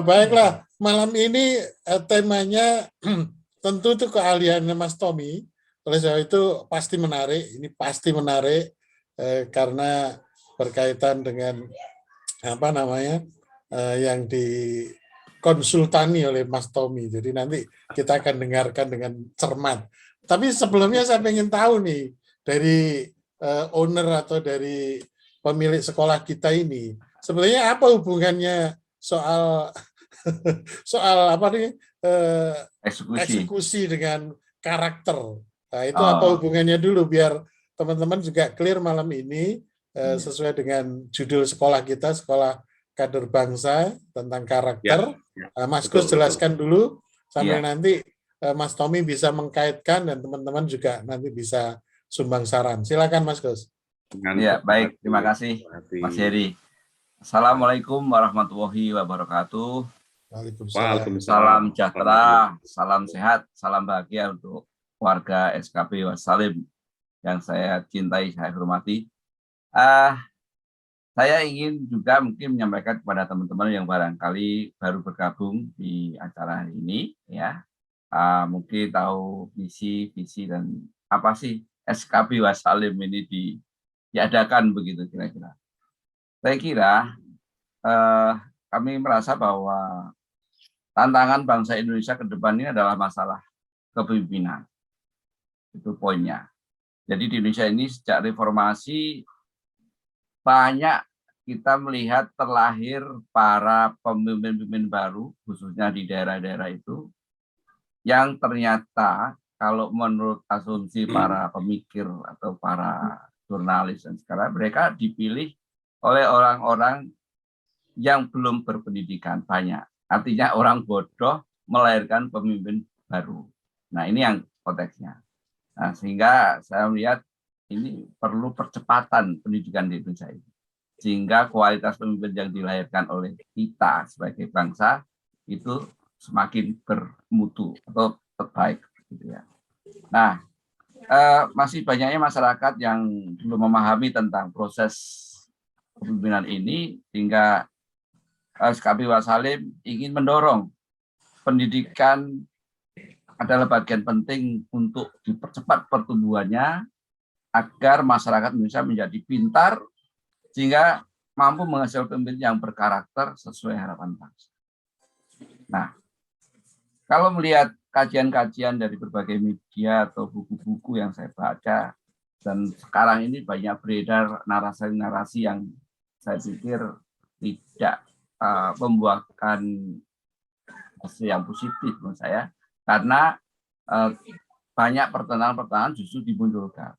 Baiklah, malam ini temanya tentu itu keahliannya Mas Tommy. Oleh sebab itu pasti menarik. Ini pasti menarik karena berkaitan dengan apa namanya yang dikonsultani oleh Mas Tommy. Jadi nanti kita akan dengarkan dengan cermat. Tapi sebelumnya saya ingin tahu nih dari owner atau dari pemilik sekolah kita ini, sebenarnya apa hubungannya soal soal apa nih Eksekusi. eksekusi dengan karakter. Nah, itu apa Oh, hubungannya dulu biar teman-teman juga clear malam ini iya. sesuai dengan judul sekolah kita, Sekolah Kader Bangsa tentang karakter. Ya, Mas betul, Gus jelaskan dulu sambil Iya. nanti Mas Tommy bisa mengkaitkan dan teman-teman juga nanti bisa sumbang saran. Silakan Mas Gus. Ya, baik. Terima kasih, Mas Heri. Assalamualaikum warahmatullahi wabarakatuh. Waalaikumsalam. Salam sejahtera, salam sehat, salam bahagia untuk warga SKP Wassalim yang saya cintai, saya hormati. Saya ingin juga mungkin menyampaikan kepada teman-teman yang barangkali baru bergabung di acara hari ini, ya. Mungkin tahu visi dan apa sih SKP Wassalim ini diadakan begitu kira-kira. Saya kira kami merasa bahwa tantangan bangsa Indonesia ke depan ini adalah masalah kepemimpinan. Itu poinnya. Jadi di Indonesia ini sejak reformasi banyak kita melihat terlahir para pemimpin-pemimpin baru, khususnya di daerah-daerah itu, yang ternyata kalau menurut asumsi para pemikir atau para jurnalis dan sekarang, mereka dipilih oleh orang-orang yang belum berpendidikan banyak. Artinya orang bodoh melahirkan pemimpin baru. Nah, ini yang konteksnya. Nah, sehingga saya melihat ini perlu percepatan pendidikan di Indonesia ini. Sehingga kualitas pemimpin yang dilahirkan oleh kita sebagai bangsa itu semakin bermutu atau terbaik. Gitu ya. Nah, masih banyaknya masyarakat yang belum memahami tentang proses kepemimpinan ini, sehingga SKP Wassalim ingin mendorong pendidikan adalah bagian penting untuk dipercepat pertumbuhannya agar masyarakat Indonesia menjadi pintar sehingga mampu menghasilkan pemimpin yang berkarakter sesuai harapan bangsa. Nah, kalau melihat kajian-kajian dari berbagai media atau buku-buku yang saya baca, dan sekarang ini banyak beredar narasi-narasi yang saya pikir tidak membuahkan hasil yang positif menurut saya, karena banyak pertentangan-pertentangan justru dimunculkan.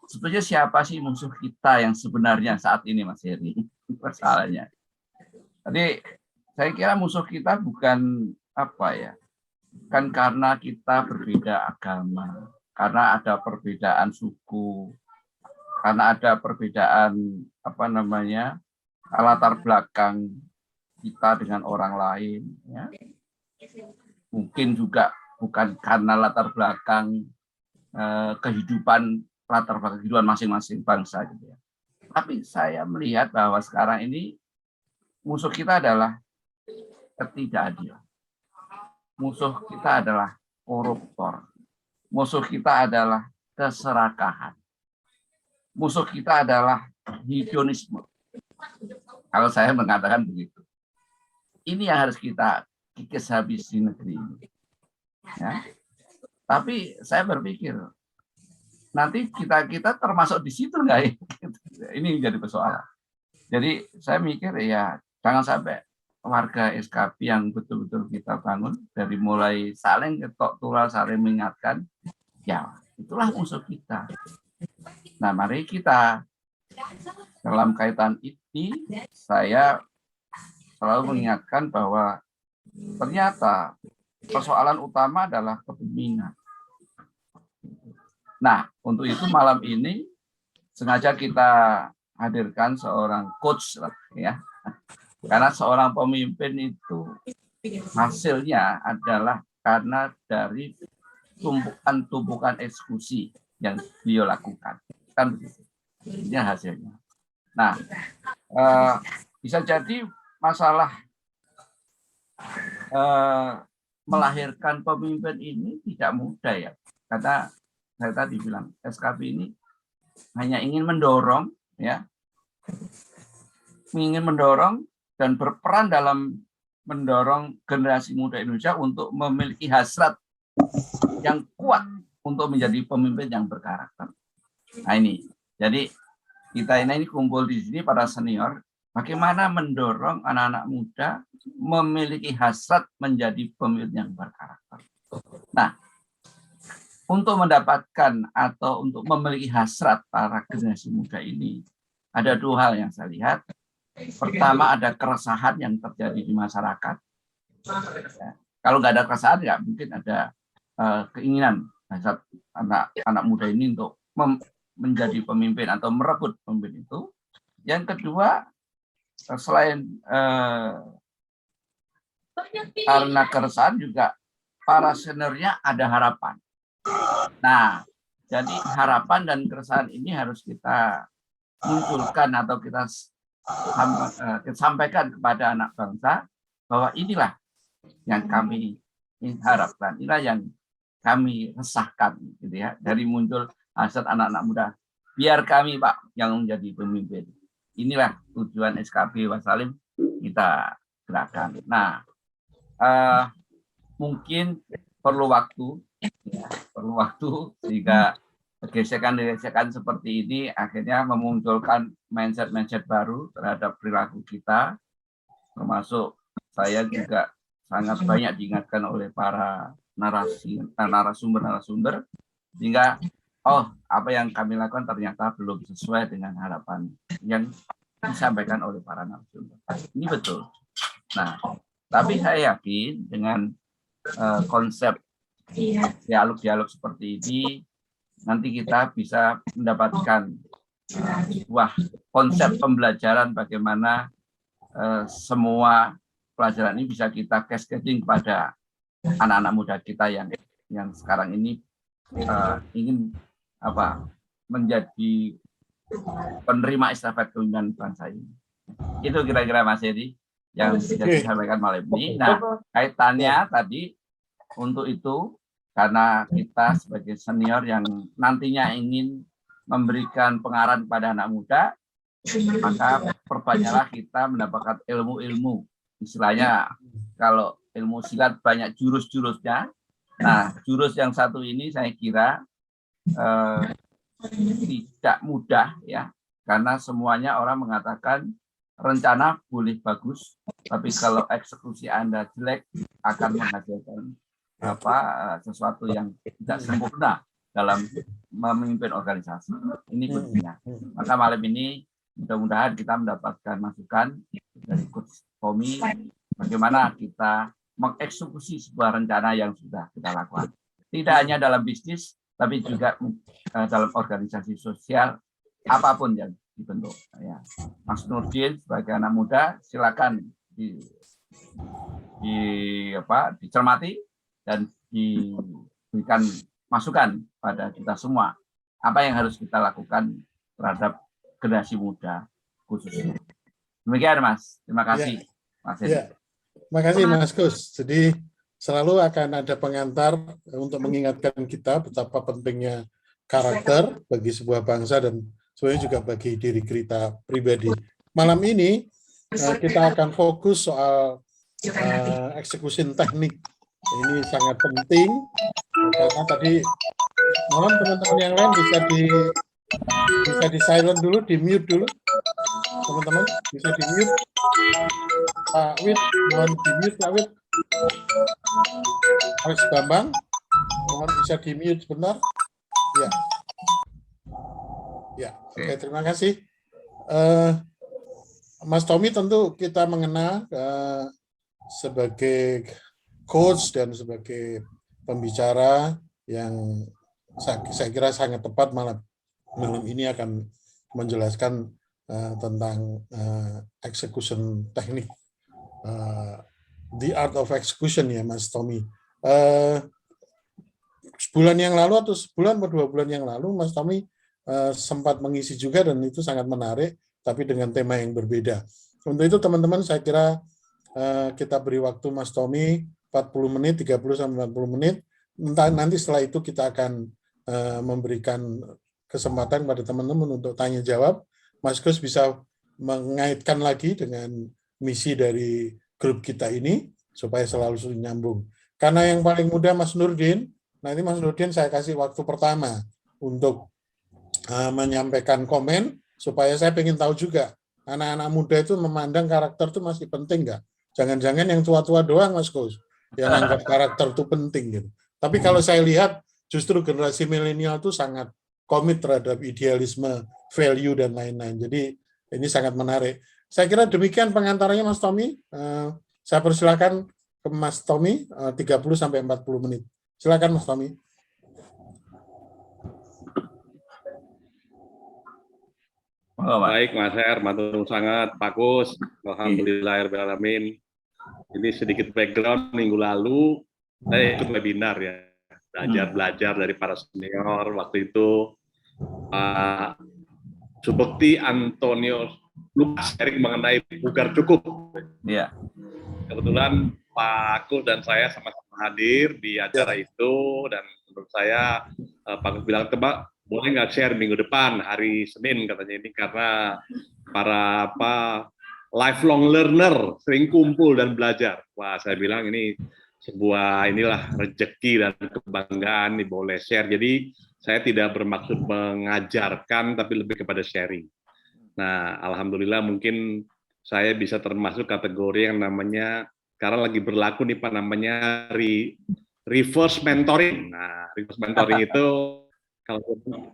Sebetulnya siapa sih musuh kita yang sebenarnya saat ini, Mas Heri? Masalahnya. Jadi saya kira musuh kita bukan apa ya, kan karena kita berbeda agama, karena ada perbedaan suku, karena ada perbedaan apa namanya latar belakang kita dengan orang lain, ya. Mungkin juga bukan karena latar belakang latar belakang kehidupan masing-masing bangsa, gitu ya. Tapi saya melihat bahwa sekarang ini musuh kita adalah ketidakadilan. Musuh kita adalah koruptor. Musuh kita adalah keserakahan. Musuh kita adalah hedonisme. Kalau saya mengatakan begitu. Ini yang harus kita kikis habis di negeri ini. Ya. Tapi saya berpikir, nanti kita termasuk di situ nggak ya? Ini menjadi persoalan. Jadi saya mikir ya jangan sampai warga SKP yang betul-betul kita bangun dari mulai saling ketok tular, saling mengingatkan, ya itulah musuh kita. Nah, mari kita dalam kaitan ini saya selalu mengingatkan bahwa ternyata persoalan utama adalah kepemimpinan. Nah, untuk itu malam ini sengaja kita hadirkan seorang coach, ya. Karena seorang pemimpin itu hasilnya adalah karena dari tumpukan eksekusi yang beliau lakukan. Kan begitu. Ini hasilnya. Nah, bisa jadi masalah melahirkan pemimpin ini tidak mudah ya. Karena saya tadi bilang SKP ini hanya ingin mendorong ya, dan berperan dalam mendorong generasi muda Indonesia untuk memiliki hasrat yang kuat untuk menjadi pemimpin yang berkarakter. Nah ini, jadi kita ini kumpul di sini para senior, bagaimana mendorong anak-anak muda memiliki hasrat menjadi pemimpin yang berkarakter. Nah, untuk mendapatkan atau untuk memiliki hasrat para generasi muda ini, ada dua hal yang saya lihat. Pertama, ada keresahan yang terjadi di masyarakat. Kalau nggak ada keresahan, nggak mungkin ada keinginan anak muda ini untuk menjadi pemimpin atau merebut pemimpin itu. Yang kedua, selain karena keresahan juga para seniornya ada harapan. Nah, jadi harapan dan keresahan ini harus kita munculkan atau kita sampaikan kepada anak bangsa bahwa inilah yang kami harapkan, inilah yang kami resahkan, gitu ya, dari muncul hasrat anak-anak muda. Biar kami, Pak, yang menjadi pemimpin. Inilah tujuan SKP Wasalim kita gerakan. Nah, mungkin perlu waktu sehingga gesekan-gesekan seperti ini akhirnya memunculkan mindset baru terhadap perilaku kita, termasuk saya juga sangat banyak diingatkan oleh para narasumber, sehingga apa yang kami lakukan ternyata belum sesuai dengan harapan yang disampaikan oleh para narasumber. Ini betul. Nah, tapi saya yakin dengan konsep dialog seperti ini, nanti kita bisa mendapatkan sebuah konsep pembelajaran bagaimana semua pelajaran ini bisa kita cascading kepada anak-anak muda kita yang sekarang ini ingin menjadi penerima estafet kepemimpinan bangsa ini. Itu kira-kira Mas Hedi yang bisa disampaikan malam ini. Nah, kaitannya tadi untuk itu, karena kita sebagai senior yang nantinya ingin memberikan pengarahan kepada anak muda, maka perbanyaklah kita mendapatkan ilmu-ilmu. Istilahnya kalau ilmu silat banyak jurus-jurusnya. Nah, jurus yang satu ini saya kira tidak mudah ya, karena semuanya orang mengatakan rencana boleh bagus, tapi kalau eksekusi Anda jelek akan menghasilkan sesuatu yang tidak sempurna dalam memimpin organisasi. Ini kuncinya. Maka malam ini mudah-mudahan kita mendapatkan masukan dari Coach Tommy bagaimana kita mengeksekusi sebuah rencana yang sudah kita lakukan. Tidak hanya dalam bisnis, tapi juga dalam organisasi sosial apapun yang dibentuk. Ya. Mas Nurdin sebagai anak muda silakan dicermati dan diberikan masukan pada kita semua. Apa yang harus kita lakukan terhadap generasi muda khususnya. Demikian Mas. Terima kasih. Mas ya. Terima kasih Mas Gus. Jadi selalu akan ada pengantar untuk mengingatkan kita betapa pentingnya karakter bagi sebuah bangsa dan sebenarnya juga bagi diri kita pribadi. Malam ini kita akan fokus soal eksekusi teknik. Ini sangat penting karena tadi mohon teman-teman yang lain bisa di silent dulu, di mute dulu. Teman-teman bisa di mute. Pak Wid, mohon di mute Pak Wid. Alex Bambang, mohon bisa di mute sebentar. Ya. Ya, oke, terima kasih. Mas Tommy tentu kita mengenal sebagai coach dan sebagai pembicara yang saya kira sangat tepat malam ini akan menjelaskan tentang execution teknik, the art of execution ya Mas Tommy. Sebulan yang lalu atau sebulan atau 2 bulan yang lalu Mas Tommy sempat mengisi juga dan itu sangat menarik, tapi dengan tema yang berbeda. Untuk itu teman-teman saya kira kita beri waktu Mas Tommy 40 menit, 30 sampai 40 menit. Nanti setelah itu kita akan memberikan kesempatan pada teman-teman untuk tanya jawab. Mas Gus bisa mengaitkan lagi dengan misi dari grup kita ini supaya selalu nyambung. Karena yang paling mudah Mas Nurdin, nanti Mas Nurdin saya kasih waktu pertama untuk menyampaikan komen supaya saya pengen tahu juga anak-anak muda itu memandang karakter itu masih penting nggak? Jangan-jangan yang tua-tua doang Mas Gus yang anggap karakter itu penting gitu. Tapi kalau saya lihat justru generasi milenial itu sangat komit terhadap idealisme, value dan lain-lain. Jadi ini sangat menarik. Saya kira demikian pengantarnya Mas Tommy. Saya persilakan ke Mas Tommy 30 sampai 40 menit. Silakan Mas Tommy. Baik Mas Her, matur sangat bagus. Alhamdulillahirrahmanirrahim. Ini sedikit background, minggu lalu saya ikut webinar ya, belajar dari para senior waktu itu. Pak Subekti Antonio Lukas sharing mengenai bugar cukup. Iya. Kebetulan Pak Kus dan saya sama-sama hadir di acara itu, dan menurut saya Pak Kus bilang, Tebak, boleh nggak share minggu depan hari Senin katanya, ini karena para lifelong learner sering kumpul dan belajar. Wah, saya bilang ini sebuah rezeki dan kebanggaan nih boleh share. Jadi saya tidak bermaksud mengajarkan tapi lebih kepada sharing. Nah, alhamdulillah mungkin saya bisa termasuk kategori yang namanya sekarang lagi berlaku nih Pak, namanya reverse mentoring. Nah, reverse mentoring itu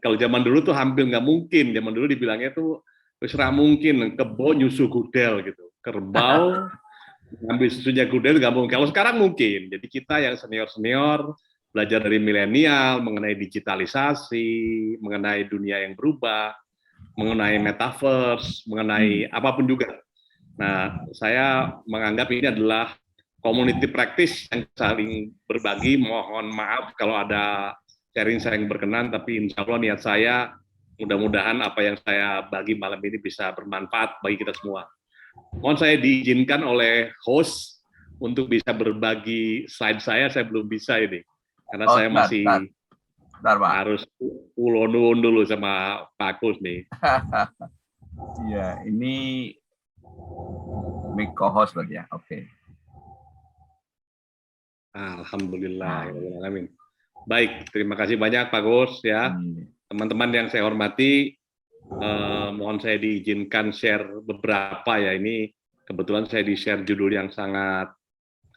kalau zaman dulu tuh hampir nggak mungkin. Zaman dulu dibilangnya tuh wis ra mungkin, kebo nyusu gudel gitu. Kerbau ngambil susunya gudel nggak mungkin. Kalau sekarang mungkin. Jadi kita yang senior-senior belajar dari milenial mengenai digitalisasi, mengenai dunia yang berubah, mengenai metaverse, mengenai apapun juga. Nah, saya menganggap ini adalah community practice yang saling berbagi. Mohon maaf kalau ada sharing saya yang berkenan, tapi insya Allah niat saya mudah-mudahan apa yang saya bagi malam ini bisa bermanfaat bagi kita semua. Mohon saya diizinkan oleh host untuk bisa berbagi slide saya belum bisa ini, karena saya masih harus ulon dulu sama Pak Kus nih. Iya, ini mic co-host berarti ya, oke. Alhamdulillah, amin. Baik, terima kasih banyak Pak Gus ya. Teman-teman yang saya hormati, mohon saya diizinkan share beberapa ya. Ini kebetulan saya di-share judul yang sangat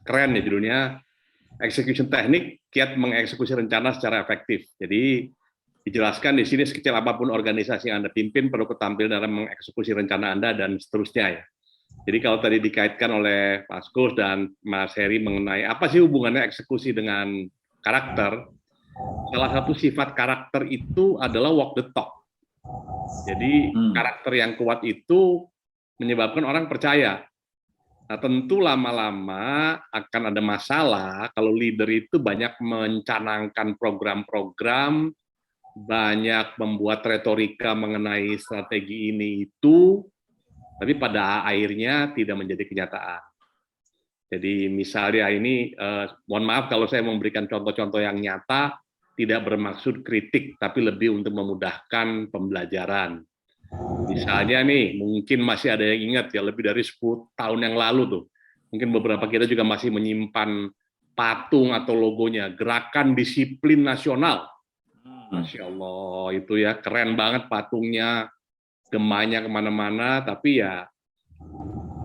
keren ya, judulnya Execution Teknik, kiat mengeksekusi rencana secara efektif. Jadi dijelaskan di sini sekecil apapun organisasi yang Anda pimpin perlu ketampil dalam mengeksekusi rencana Anda dan seterusnya ya. Jadi kalau tadi dikaitkan oleh Pak Gus dan Mas Heri mengenai apa sih hubungannya eksekusi dengan karakter, salah satu sifat karakter itu adalah walk the talk. Jadi karakter yang kuat itu menyebabkan orang percaya. Nah, tentu lama-lama akan ada masalah kalau leader itu banyak mencanangkan program-program, banyak membuat retorika mengenai strategi ini itu, tapi pada akhirnya tidak menjadi kenyataan. Jadi misalnya ini, mohon maaf kalau saya memberikan contoh-contoh yang nyata, tidak bermaksud kritik, tapi lebih untuk memudahkan pembelajaran. Misalnya nih, mungkin masih ada yang ingat ya, lebih dari 10 tahun yang lalu tuh, mungkin beberapa kita juga masih menyimpan patung atau logonya, Gerakan Disiplin Nasional. Masya Allah, itu ya keren banget patungnya, gemanya kemana-mana, tapi ya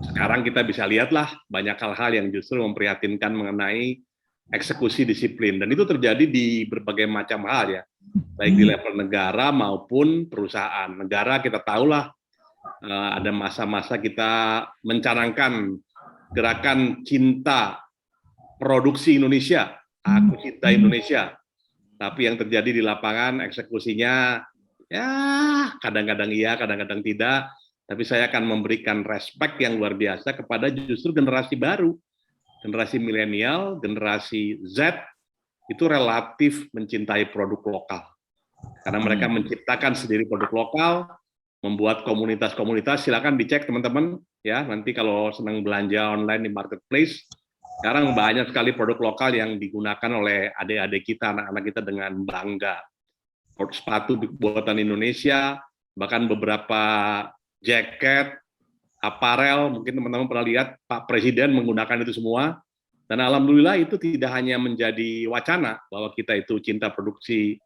sekarang kita bisa lihatlah banyak hal-hal yang justru memprihatinkan mengenai eksekusi disiplin, dan itu terjadi di berbagai macam hal ya, baik di level negara maupun perusahaan. Negara kita tahulah ada masa-masa kita mencanangkan gerakan cinta produksi Indonesia, aku cinta Indonesia, tapi yang terjadi di lapangan eksekusinya ya kadang-kadang iya, kadang-kadang tidak. Tapi saya akan memberikan respek yang luar biasa kepada justru generasi baru, generasi milenial, generasi Z, itu relatif mencintai produk lokal. Karena mereka menciptakan sendiri produk lokal, membuat komunitas-komunitas. Silakan dicek teman-teman ya. Nanti kalau senang belanja online di marketplace, sekarang banyak sekali produk lokal yang digunakan oleh adik-adik kita, anak-anak kita dengan bangga. Sepatu buatan Indonesia, bahkan beberapa jaket, aparel, mungkin teman-teman pernah lihat Pak Presiden menggunakan itu semua. Dan alhamdulillah itu tidak hanya menjadi wacana bahwa kita itu cinta produksi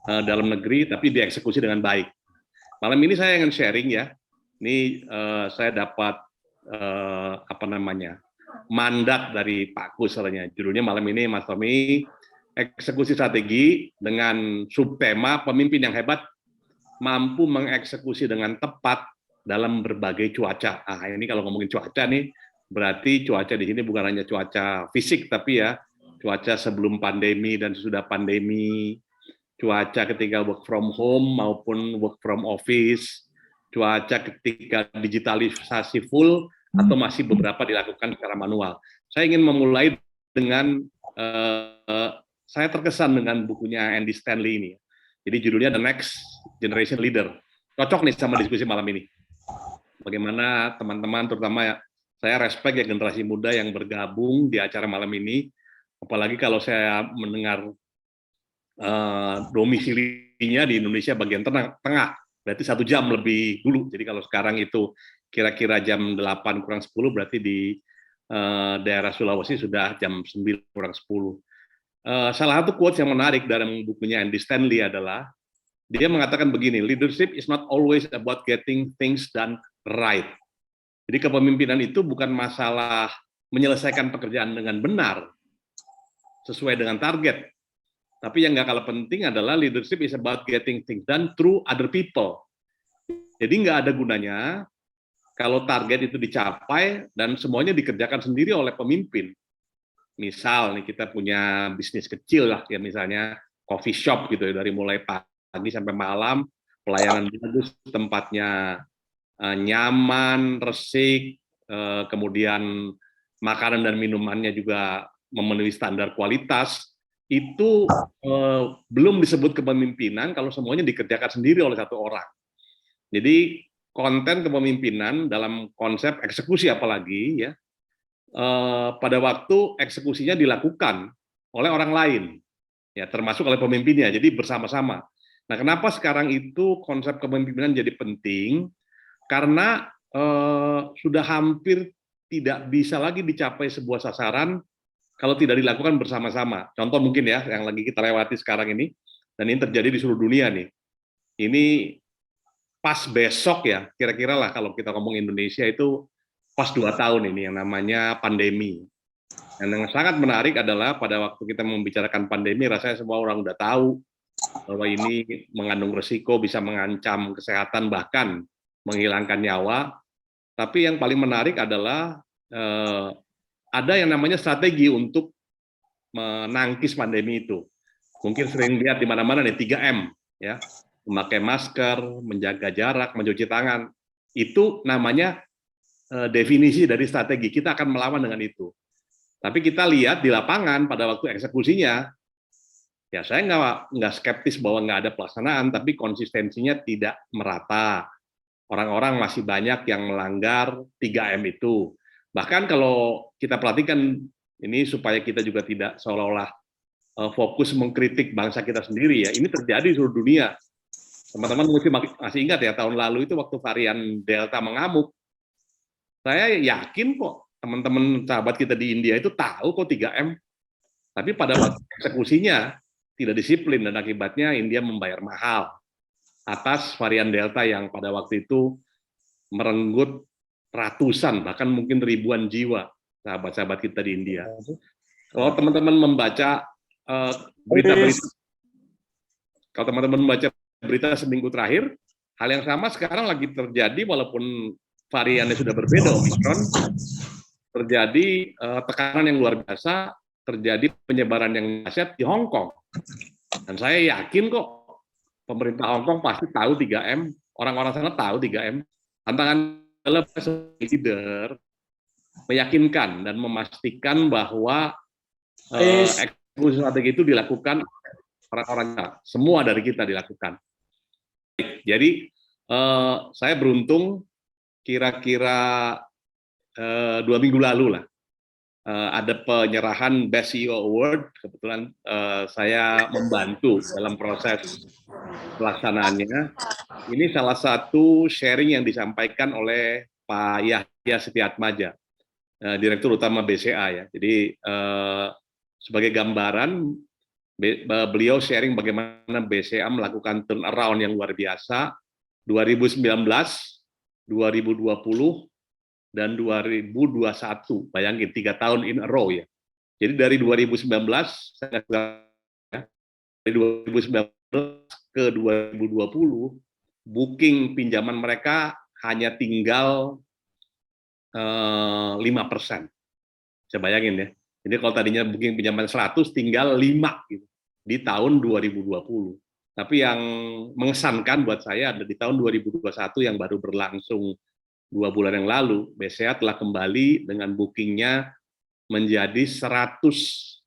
dalam negeri, tapi dieksekusi dengan baik. Malam ini saya ingin sharing ya. Ini saya dapat mandat dari Pak Kus, judulnya malam ini Mas Tommy, eksekusi strategi dengan subtema pemimpin yang hebat mampu mengeksekusi dengan tepat dalam berbagai cuaca. Ini kalau ngomongin cuaca nih, berarti cuaca di sini bukan hanya cuaca fisik, tapi ya cuaca sebelum pandemi dan sesudah pandemi, cuaca ketika work from home maupun work from office, cuaca ketika digitalisasi full atau masih beberapa dilakukan secara manual. Saya ingin memulai dengan saya terkesan dengan bukunya Andy Stanley ini. Jadi judulnya The Next Generation Leader. Cocok nih sama diskusi malam ini. Bagaimana teman-teman, terutama ya, saya respect ya generasi muda yang bergabung di acara malam ini. Apalagi kalau saya mendengar domisilinya di Indonesia bagian tengah, berarti 1 jam lebih dulu. Jadi kalau sekarang itu kira-kira jam 8 kurang 10, berarti di daerah Sulawesi sudah jam 9 kurang 10. Salah satu quotes yang menarik dalam bukunya Andy Stanley adalah, dia mengatakan begini, leadership is not always about getting things done right. Jadi kepemimpinan itu bukan masalah menyelesaikan pekerjaan dengan benar, sesuai dengan target. Tapi yang nggak kalah penting adalah leadership is about getting things done through other people. Jadi nggak ada gunanya kalau target itu dicapai dan semuanya dikerjakan sendiri oleh pemimpin. Misal nih kita punya bisnis kecil lah, ya misalnya coffee shop gitu ya, dari mulai pagi sampai malam, pelayanan bagus, tempatnya nyaman, resik, kemudian makanan dan minumannya juga memenuhi standar kualitas, itu belum disebut kepemimpinan kalau semuanya dikerjakan sendiri oleh satu orang. Jadi konten kepemimpinan dalam konsep eksekusi apalagi ya, pada waktu eksekusinya dilakukan oleh orang lain, ya termasuk oleh pemimpinnya, jadi bersama-sama. Nah, kenapa sekarang itu konsep kepemimpinan jadi penting? Karena sudah hampir tidak bisa lagi dicapai sebuah sasaran kalau tidak dilakukan bersama-sama. Contoh mungkin ya, yang lagi kita lewati sekarang ini, dan ini terjadi di seluruh dunia nih. Ini pas besok ya, kira-kira lah kalau kita ngomong Indonesia itu pas 2 tahun ini yang namanya pandemi. Dan yang sangat menarik adalah pada waktu kita membicarakan pandemi, rasanya semua orang udah tahu bahwa ini mengandung risiko, bisa mengancam kesehatan, bahkan menghilangkan nyawa. Tapi yang paling menarik adalah ada yang namanya strategi untuk menangkis pandemi itu. Mungkin sering lihat di mana-mana nih 3M, ya, memakai masker, menjaga jarak, mencuci tangan. Itu namanya definisi dari strategi. Kita akan melawan dengan itu. Tapi kita lihat di lapangan pada waktu eksekusinya, ya saya nggak skeptis bahwa nggak ada pelaksanaan, tapi konsistensinya tidak merata. Orang-orang masih banyak yang melanggar 3M itu. Bahkan kalau kita perhatikan ini supaya kita juga tidak seolah-olah fokus mengkritik bangsa kita sendiri ya, ini terjadi di seluruh dunia. Teman-teman masih ingat ya, tahun lalu itu waktu varian Delta mengamuk, saya yakin kok teman-teman sahabat kita di India itu tahu kok 3M, tapi pada waktu eksekusinya tidak disiplin dan akibatnya India membayar mahal atas varian Delta yang pada waktu itu merenggut ratusan, bahkan mungkin ribuan jiwa sahabat-sahabat kita di India. Kalau teman-teman membaca berita-berita, kalau teman-teman membaca berita seminggu terakhir, hal yang sama sekarang lagi terjadi walaupun variannya sudah berbeda, Omicron, terjadi tekanan yang luar biasa, terjadi penyebaran yang dahsyat di Hong Kong. Dan saya yakin kok pemerintah Hong Kong pasti tahu 3M, orang-orang sana tahu 3M. Tantangan adalah leader meyakinkan dan memastikan bahwa eksekusi strategi itu dilakukan orang-orang, semua dari kita dilakukan. Jadi Saya beruntung kira-kira 2 minggu lalu lah, ada penyerahan Best CEO Award. Kebetulan saya membantu dalam proses pelaksanaannya. Ini salah satu sharing yang disampaikan oleh Pak Yahya Setiatmaja, Direktur Utama BCA ya. Jadi sebagai gambaran, beliau sharing bagaimana BCA melakukan turnaround yang luar biasa 2019, 2020, dan 2021. Bayangin 3 tahun in a row ya. Jadi dari 2019 dari 2019 ke 2020 booking pinjaman mereka hanya tinggal 5%. Saya bayangin ya. Jadi kalau tadinya booking pinjaman 100 tinggal 5 gitu di tahun 2020. Tapi yang mengesankan buat saya ada di tahun 2021 yang baru berlangsung 2 bulan yang lalu, BCA telah kembali dengan bookingnya menjadi 120,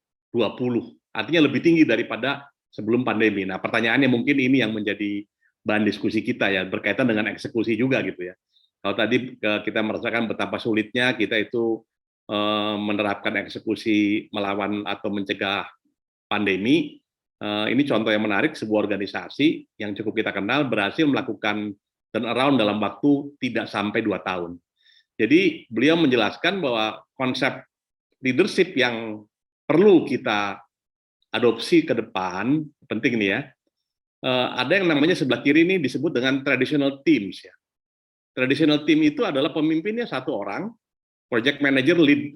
artinya lebih tinggi daripada sebelum pandemi. Nah, pertanyaannya mungkin ini yang menjadi bahan diskusi kita ya, berkaitan dengan eksekusi juga gitu ya. Kalau tadi kita merasakan betapa sulitnya kita itu menerapkan eksekusi melawan atau mencegah pandemi, ini contoh yang menarik, sebuah organisasi yang cukup kita kenal berhasil melakukan turnaround dalam waktu tidak sampai 2 tahun. Jadi beliau menjelaskan bahwa konsep leadership yang perlu kita adopsi ke depan, penting nih ya, ada yang namanya sebelah kiri ini disebut dengan traditional teams ya. Traditional team itu adalah pemimpinnya 1 orang, project manager, lead,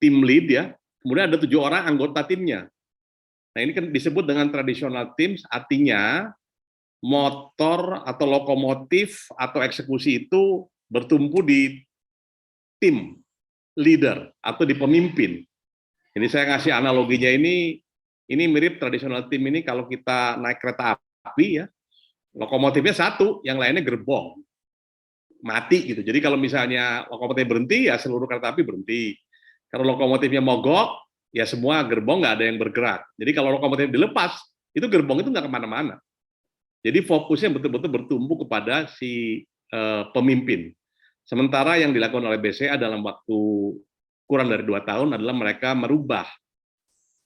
team lead ya, kemudian ada 7 orang anggota timnya. Nah ini kan disebut dengan traditional teams, artinya motor atau lokomotif atau eksekusi itu bertumpu di tim leader atau di pemimpin. Jadi saya ngasih analoginya ini mirip tradisional tim ini kalau kita naik kereta api ya, lokomotifnya 1, yang lainnya gerbong, mati gitu. Jadi kalau misalnya lokomotif berhenti ya seluruh kereta api berhenti. Kalau lokomotifnya mogok ya semua gerbong nggak ada yang bergerak. Jadi kalau lokomotif dilepas itu gerbong itu nggak kemana-mana. Jadi fokusnya betul-betul bertumbuh kepada si pemimpin. Sementara yang dilakukan oleh BCA dalam waktu kurang dari 2 tahun adalah mereka merubah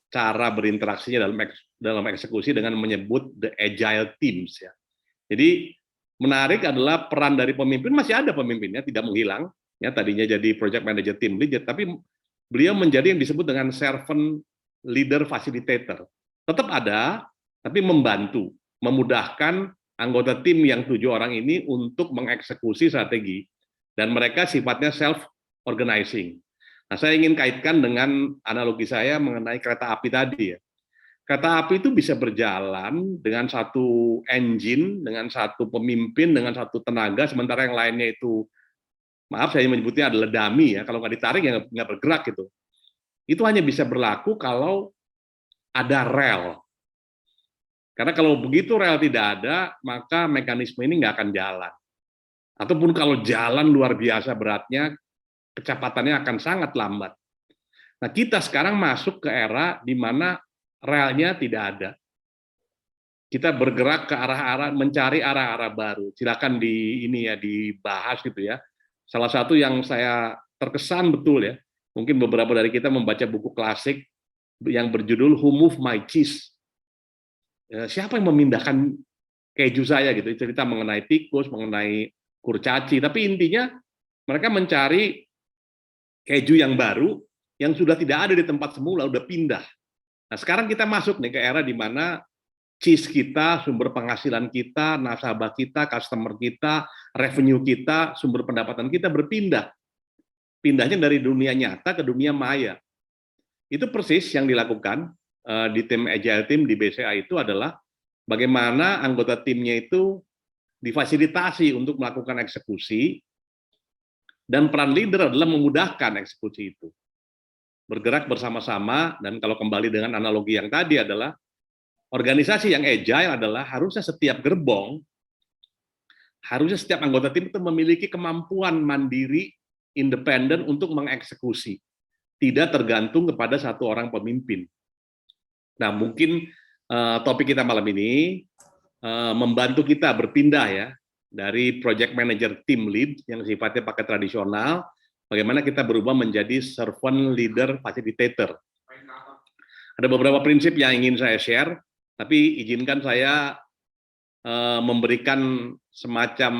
cara berinteraksinya dalam eksekusi dengan menyebut the agile teams ya. Jadi menarik adalah peran dari pemimpin, masih ada pemimpinnya, tidak menghilang. Ya, tadinya jadi project manager, team lead, tapi beliau menjadi yang disebut dengan servant leader facilitator. Tetap ada, tapi membantu, memudahkan anggota tim yang 7 orang ini untuk mengeksekusi strategi, dan mereka sifatnya self-organizing. Nah, saya ingin kaitkan dengan analogi saya mengenai kereta api tadi ya. Kereta api itu bisa berjalan dengan 1 engine, dengan 1 pemimpin, dengan 1 tenaga, sementara yang lainnya itu, maaf saya menyebutnya adalah dummy ya, kalau nggak ditarik ya nggak bergerak gitu. Itu hanya bisa berlaku kalau ada rel. Karena kalau begitu rel tidak ada, maka mekanisme ini nggak akan jalan. Ataupun kalau jalan luar biasa beratnya, kecepatannya akan sangat lambat. Nah, kita sekarang masuk ke era di mana relnya tidak ada. Kita bergerak ke arah-arah, mencari arah-arah baru. Silakan dibahas gitu ya. Salah satu yang saya terkesan betul ya, mungkin beberapa dari kita membaca buku klasik yang berjudul Who Moved My Cheese? Siapa yang memindahkan keju saya gitu, cerita mengenai tikus, mengenai kurcaci, tapi intinya mereka mencari keju yang baru yang sudah tidak ada di tempat semula, udah pindah. Nah, sekarang kita masuk nih ke era di mana cheese kita, sumber penghasilan kita, nasabah kita, customer kita, revenue kita, sumber pendapatan kita berpindah. Pindahnya dari dunia nyata ke dunia maya. Itu persis yang dilakukan di tim Agile Team di BCA itu adalah bagaimana anggota timnya itu difasilitasi untuk melakukan eksekusi, dan peran leader adalah memudahkan eksekusi itu. Bergerak bersama-sama, dan kalau kembali dengan analogi yang tadi adalah organisasi yang agile adalah harusnya setiap gerbong, harusnya setiap anggota tim itu memiliki kemampuan mandiri, independen untuk mengeksekusi, tidak tergantung kepada 1 orang pemimpin. Nah, mungkin topik kita malam ini membantu kita berpindah ya, dari project manager team lead yang sifatnya pakai tradisional, bagaimana kita berubah menjadi servant leader facilitator. Ada beberapa prinsip yang ingin saya share, tapi izinkan saya memberikan semacam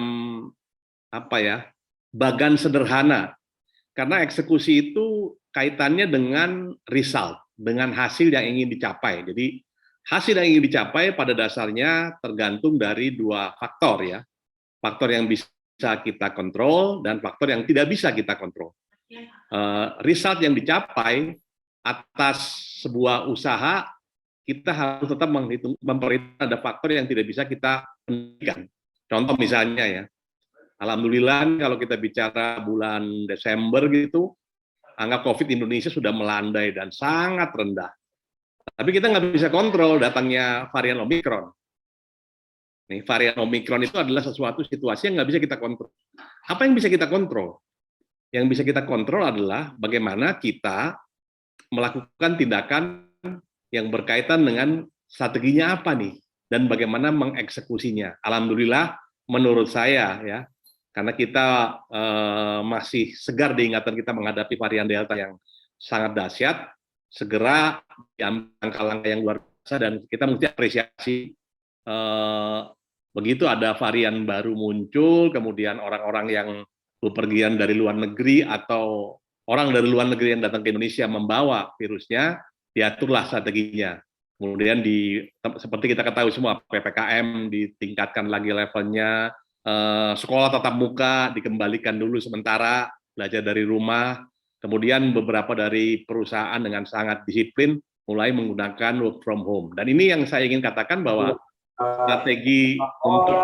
bagan sederhana, karena eksekusi itu kaitannya dengan result, dengan hasil yang ingin dicapai. Jadi hasil yang ingin dicapai pada dasarnya tergantung dari dua faktor ya, faktor yang bisa kita kontrol dan faktor yang tidak bisa kita kontrol. Result yang dicapai atas sebuah usaha, kita harus tetap memperhitungkan ada faktor yang tidak bisa kita kendalikan. Contoh misalnya ya, alhamdulillah kalau kita bicara bulan Desember gitu, angka COVID Indonesia sudah melandai dan sangat rendah. Tapi kita nggak bisa kontrol datangnya varian Omikron. Nih, varian Omikron itu adalah sesuatu situasi yang nggak bisa kita kontrol. Apa yang bisa kita kontrol? Yang bisa kita kontrol adalah bagaimana kita melakukan tindakan yang berkaitan dengan strateginya apa nih, dan bagaimana mengeksekusinya. Alhamdulillah, menurut saya ya, karena kita masih segar diingatan kita menghadapi varian Delta yang sangat dahsyat, segera diambil langkah-langkah yang luar biasa, dan kita mesti apresiasi begitu ada varian baru muncul, kemudian orang-orang yang bepergian dari luar negeri atau orang dari luar negeri yang datang ke Indonesia membawa virusnya, diaturlah strateginya. Kemudian seperti kita ketahui semua, PPKM ditingkatkan lagi levelnya, sekolah tatap muka dikembalikan dulu sementara, belajar dari rumah, kemudian beberapa dari perusahaan dengan sangat disiplin mulai menggunakan work from home. Dan ini yang saya ingin katakan bahwa strategi untuk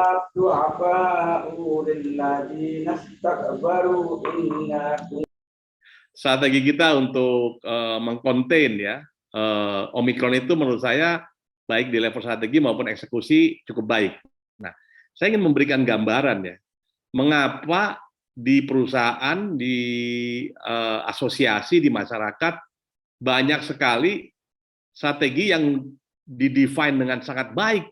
strategi kita untuk mengkonten ya Omikron itu menurut saya baik di level strategi maupun eksekusi cukup baik. Nah, saya ingin memberikan gambaran ya, mengapa di perusahaan, di asosiasi, di masyarakat banyak sekali strategi yang didefine dengan sangat baik,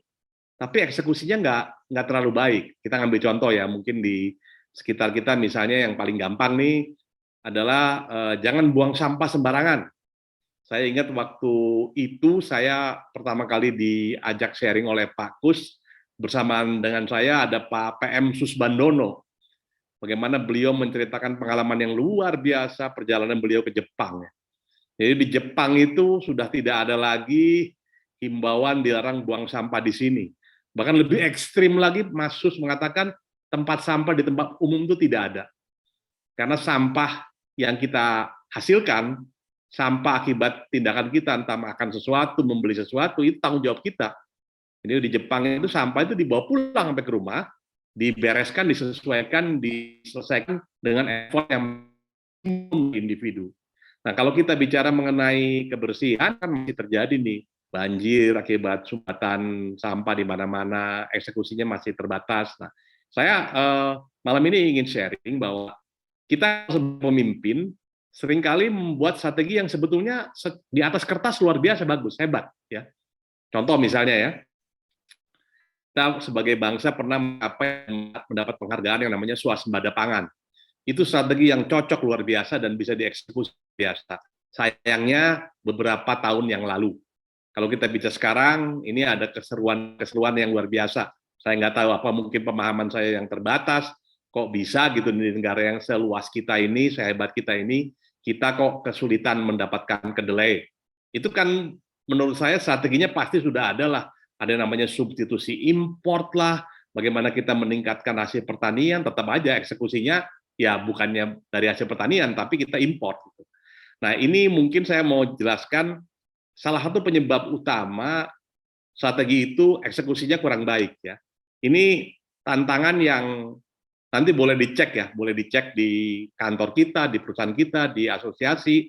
tapi eksekusinya nggak terlalu baik. Kita ngambil contoh ya, mungkin di sekitar kita misalnya yang paling gampang nih adalah jangan buang sampah sembarangan. Saya ingat waktu itu saya pertama kali diajak sharing oleh Pak Kus, bersamaan dengan saya ada Pak PM Susbandono. Bagaimana beliau menceritakan pengalaman yang luar biasa perjalanan beliau ke Jepang. Jadi di Jepang itu sudah tidak ada lagi himbauan dilarang buang sampah di sini. Bahkan lebih ekstrim lagi, Mas Sus mengatakan tempat sampah di tempat umum itu tidak ada. Karena sampah yang kita hasilkan, sampah akibat tindakan kita, entah makan sesuatu, membeli sesuatu, itu tanggung jawab kita. Jadi di Jepang itu sampah itu dibawa pulang sampai ke rumah, dibereskan, disesuaikan, diselesaikan dengan effort yang individu. Nah, kalau kita bicara mengenai kebersihan, kan masih terjadi nih, banjir akibat sumbatan sampah di mana-mana, eksekusinya masih terbatas. Nah, saya malam ini ingin sharing bahwa kita sebagai pemimpin seringkali membuat strategi yang sebetulnya di atas kertas luar biasa bagus, hebat. Ya. Contoh misalnya ya, kita sebagai bangsa pernah mendapat penghargaan yang namanya swasembada pangan. Itu strategi yang cocok luar biasa dan bisa dieksekusi biasa. Sayangnya beberapa tahun yang lalu. Kalau kita bicara sekarang, ini ada keseruan yang luar biasa. Saya nggak tahu apa mungkin pemahaman saya yang terbatas, kok bisa gitu di negara yang seluas kita ini, sehebat kita ini, kita kok kesulitan mendapatkan kedelai. Itu kan menurut saya strateginya pasti sudah ada lah. Ada yang namanya substitusi import lah, bagaimana kita meningkatkan hasil pertanian, tetap aja eksekusinya ya bukannya dari hasil pertanian, tapi kita import. Nah ini mungkin saya mau jelaskan salah satu penyebab utama strategi itu eksekusinya kurang baik ya. Ini tantangan yang nanti boleh dicek ya, boleh dicek di kantor kita, di perusahaan kita, di asosiasi,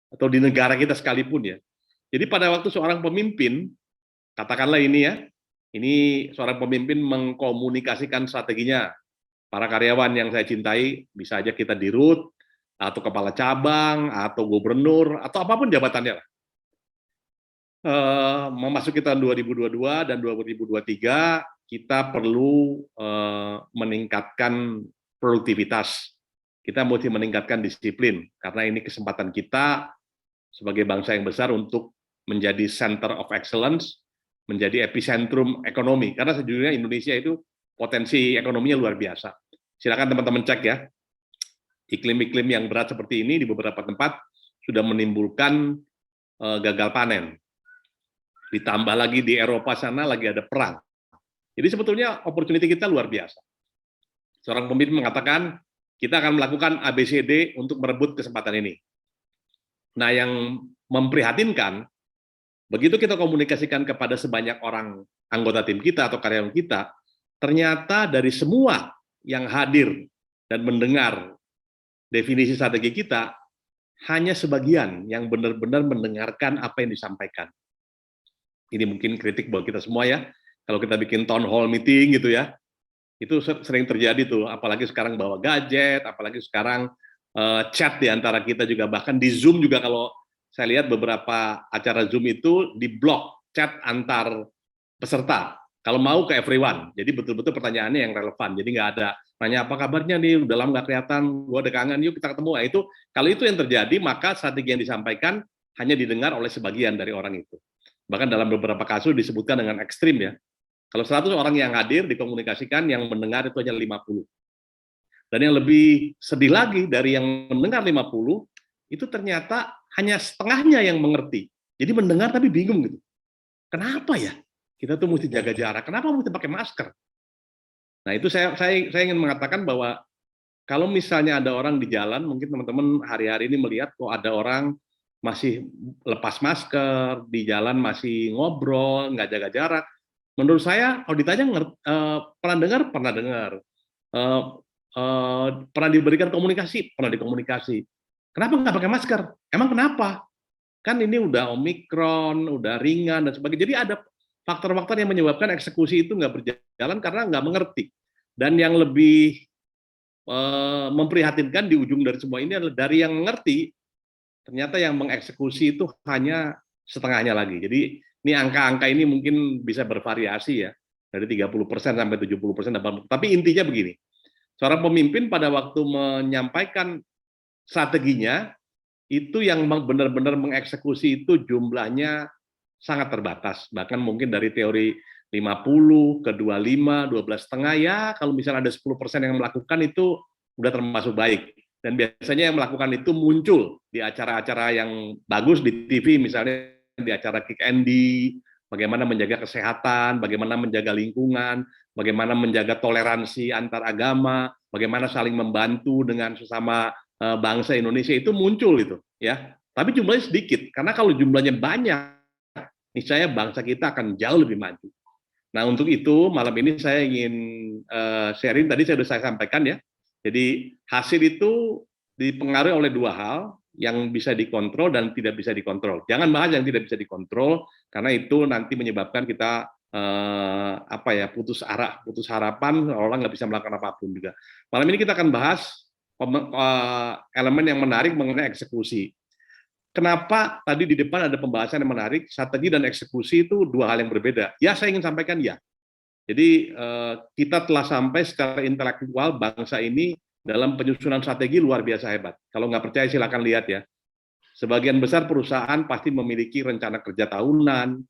atau di negara kita sekalipun ya. Jadi pada waktu seorang pemimpin, katakanlah ini ya, ini seorang pemimpin mengkomunikasikan strateginya, para karyawan yang saya cintai, bisa aja kita dirut, atau kepala cabang, atau gubernur, atau apapun jabatannya lah. Memasuki tahun 2022 dan 2023, kita perlu meningkatkan produktivitas. Kita mesti meningkatkan disiplin, karena ini kesempatan kita sebagai bangsa yang besar untuk menjadi center of excellence, menjadi epicentrum ekonomi. Karena sejujurnya Indonesia itu potensi ekonominya luar biasa. Silakan teman-teman cek ya. Iklim-iklim yang berat seperti ini di beberapa tempat sudah menimbulkan gagal panen. Ditambah lagi di Eropa sana lagi ada perang. Jadi sebetulnya opportunity kita luar biasa. Seorang pemimpin mengatakan, kita akan melakukan ABCD untuk merebut kesempatan ini. Nah, yang memprihatinkan, begitu kita komunikasikan kepada sebanyak orang anggota tim kita atau karyawan kita, ternyata dari semua yang hadir dan mendengar definisi strategi kita, hanya sebagian yang benar-benar mendengarkan apa yang disampaikan. Ini mungkin kritik buat kita semua ya, kalau kita bikin town hall meeting gitu ya, itu sering terjadi tuh, apalagi sekarang bawa gadget, apalagi sekarang chat di antara kita juga, bahkan di Zoom juga kalau saya lihat beberapa acara Zoom itu di-block chat antar peserta, kalau mau ke everyone, jadi betul-betul pertanyaannya yang relevan, jadi nggak ada nanya apa kabarnya nih, udah lama nggak kelihatan, gua ada kangen, yuk kita ketemu. Nah, itu kalau itu yang terjadi, maka strategi yang disampaikan hanya didengar oleh sebagian dari orang itu. Bahkan dalam beberapa kasus disebutkan dengan ekstrim ya. Kalau 100 orang yang hadir dikomunikasikan, yang mendengar itu hanya 50. Dan yang lebih sedih lagi, dari yang mendengar 50, itu ternyata hanya setengahnya yang mengerti. Jadi mendengar tapi bingung gitu. Kenapa ya? Kita tuh mesti jaga jarak. Kenapa mesti pakai masker? Nah itu saya ingin mengatakan bahwa kalau misalnya ada orang di jalan, mungkin teman-teman hari-hari ini melihat kok ada orang masih lepas masker, di jalan masih ngobrol, nggak jaga jarak. Menurut saya, kalau ditanya pernah dengar, pernah diberikan komunikasi, pernah dikomunikasi. Kenapa nggak pakai masker? Emang kenapa? Kan ini udah Omikron, udah ringan dan sebagainya. Jadi ada faktor-faktor yang menyebabkan eksekusi itu nggak berjalan karena nggak mengerti. Dan yang lebih memprihatinkan di ujung dari semua ini adalah dari yang mengerti, ternyata yang mengeksekusi itu hanya setengahnya lagi. Jadi ini angka-angka ini mungkin bisa bervariasi ya, dari 30% sampai 70%. Tapi intinya begini, seorang pemimpin pada waktu menyampaikan strateginya, itu yang benar-benar mengeksekusi itu jumlahnya sangat terbatas. Bahkan mungkin dari teori 50 ke 25, 12,5, ya kalau misalnya ada 10% yang melakukan itu udah termasuk baik. Dan biasanya yang melakukan itu muncul di acara-acara yang bagus di TV, misalnya di acara Kick Andy, bagaimana menjaga kesehatan, bagaimana menjaga lingkungan, bagaimana menjaga toleransi antar agama, bagaimana saling membantu dengan sesama bangsa Indonesia, itu muncul itu ya. Tapi jumlahnya sedikit, karena kalau jumlahnya banyak, niscaya bangsa kita akan jauh lebih maju. Nah untuk itu malam ini saya ingin sharing, tadi saya sudah sampaikan ya. Jadi hasil itu dipengaruhi oleh dua hal, yang bisa dikontrol dan tidak bisa dikontrol. Jangan bahas yang tidak bisa dikontrol, karena itu nanti menyebabkan kita putus arah, putus harapan, orang nggak bisa melakukan apapun juga. Malam ini kita akan bahas elemen yang menarik mengenai eksekusi. Kenapa tadi di depan ada pembahasan yang menarik, strategi dan eksekusi itu dua hal yang berbeda. Ya, saya ingin sampaikan ya. Jadi kita telah sampai secara intelektual bangsa ini dalam penyusunan strategi luar biasa hebat. Kalau nggak percaya silakan lihat ya. Sebagian besar perusahaan pasti memiliki rencana kerja tahunan,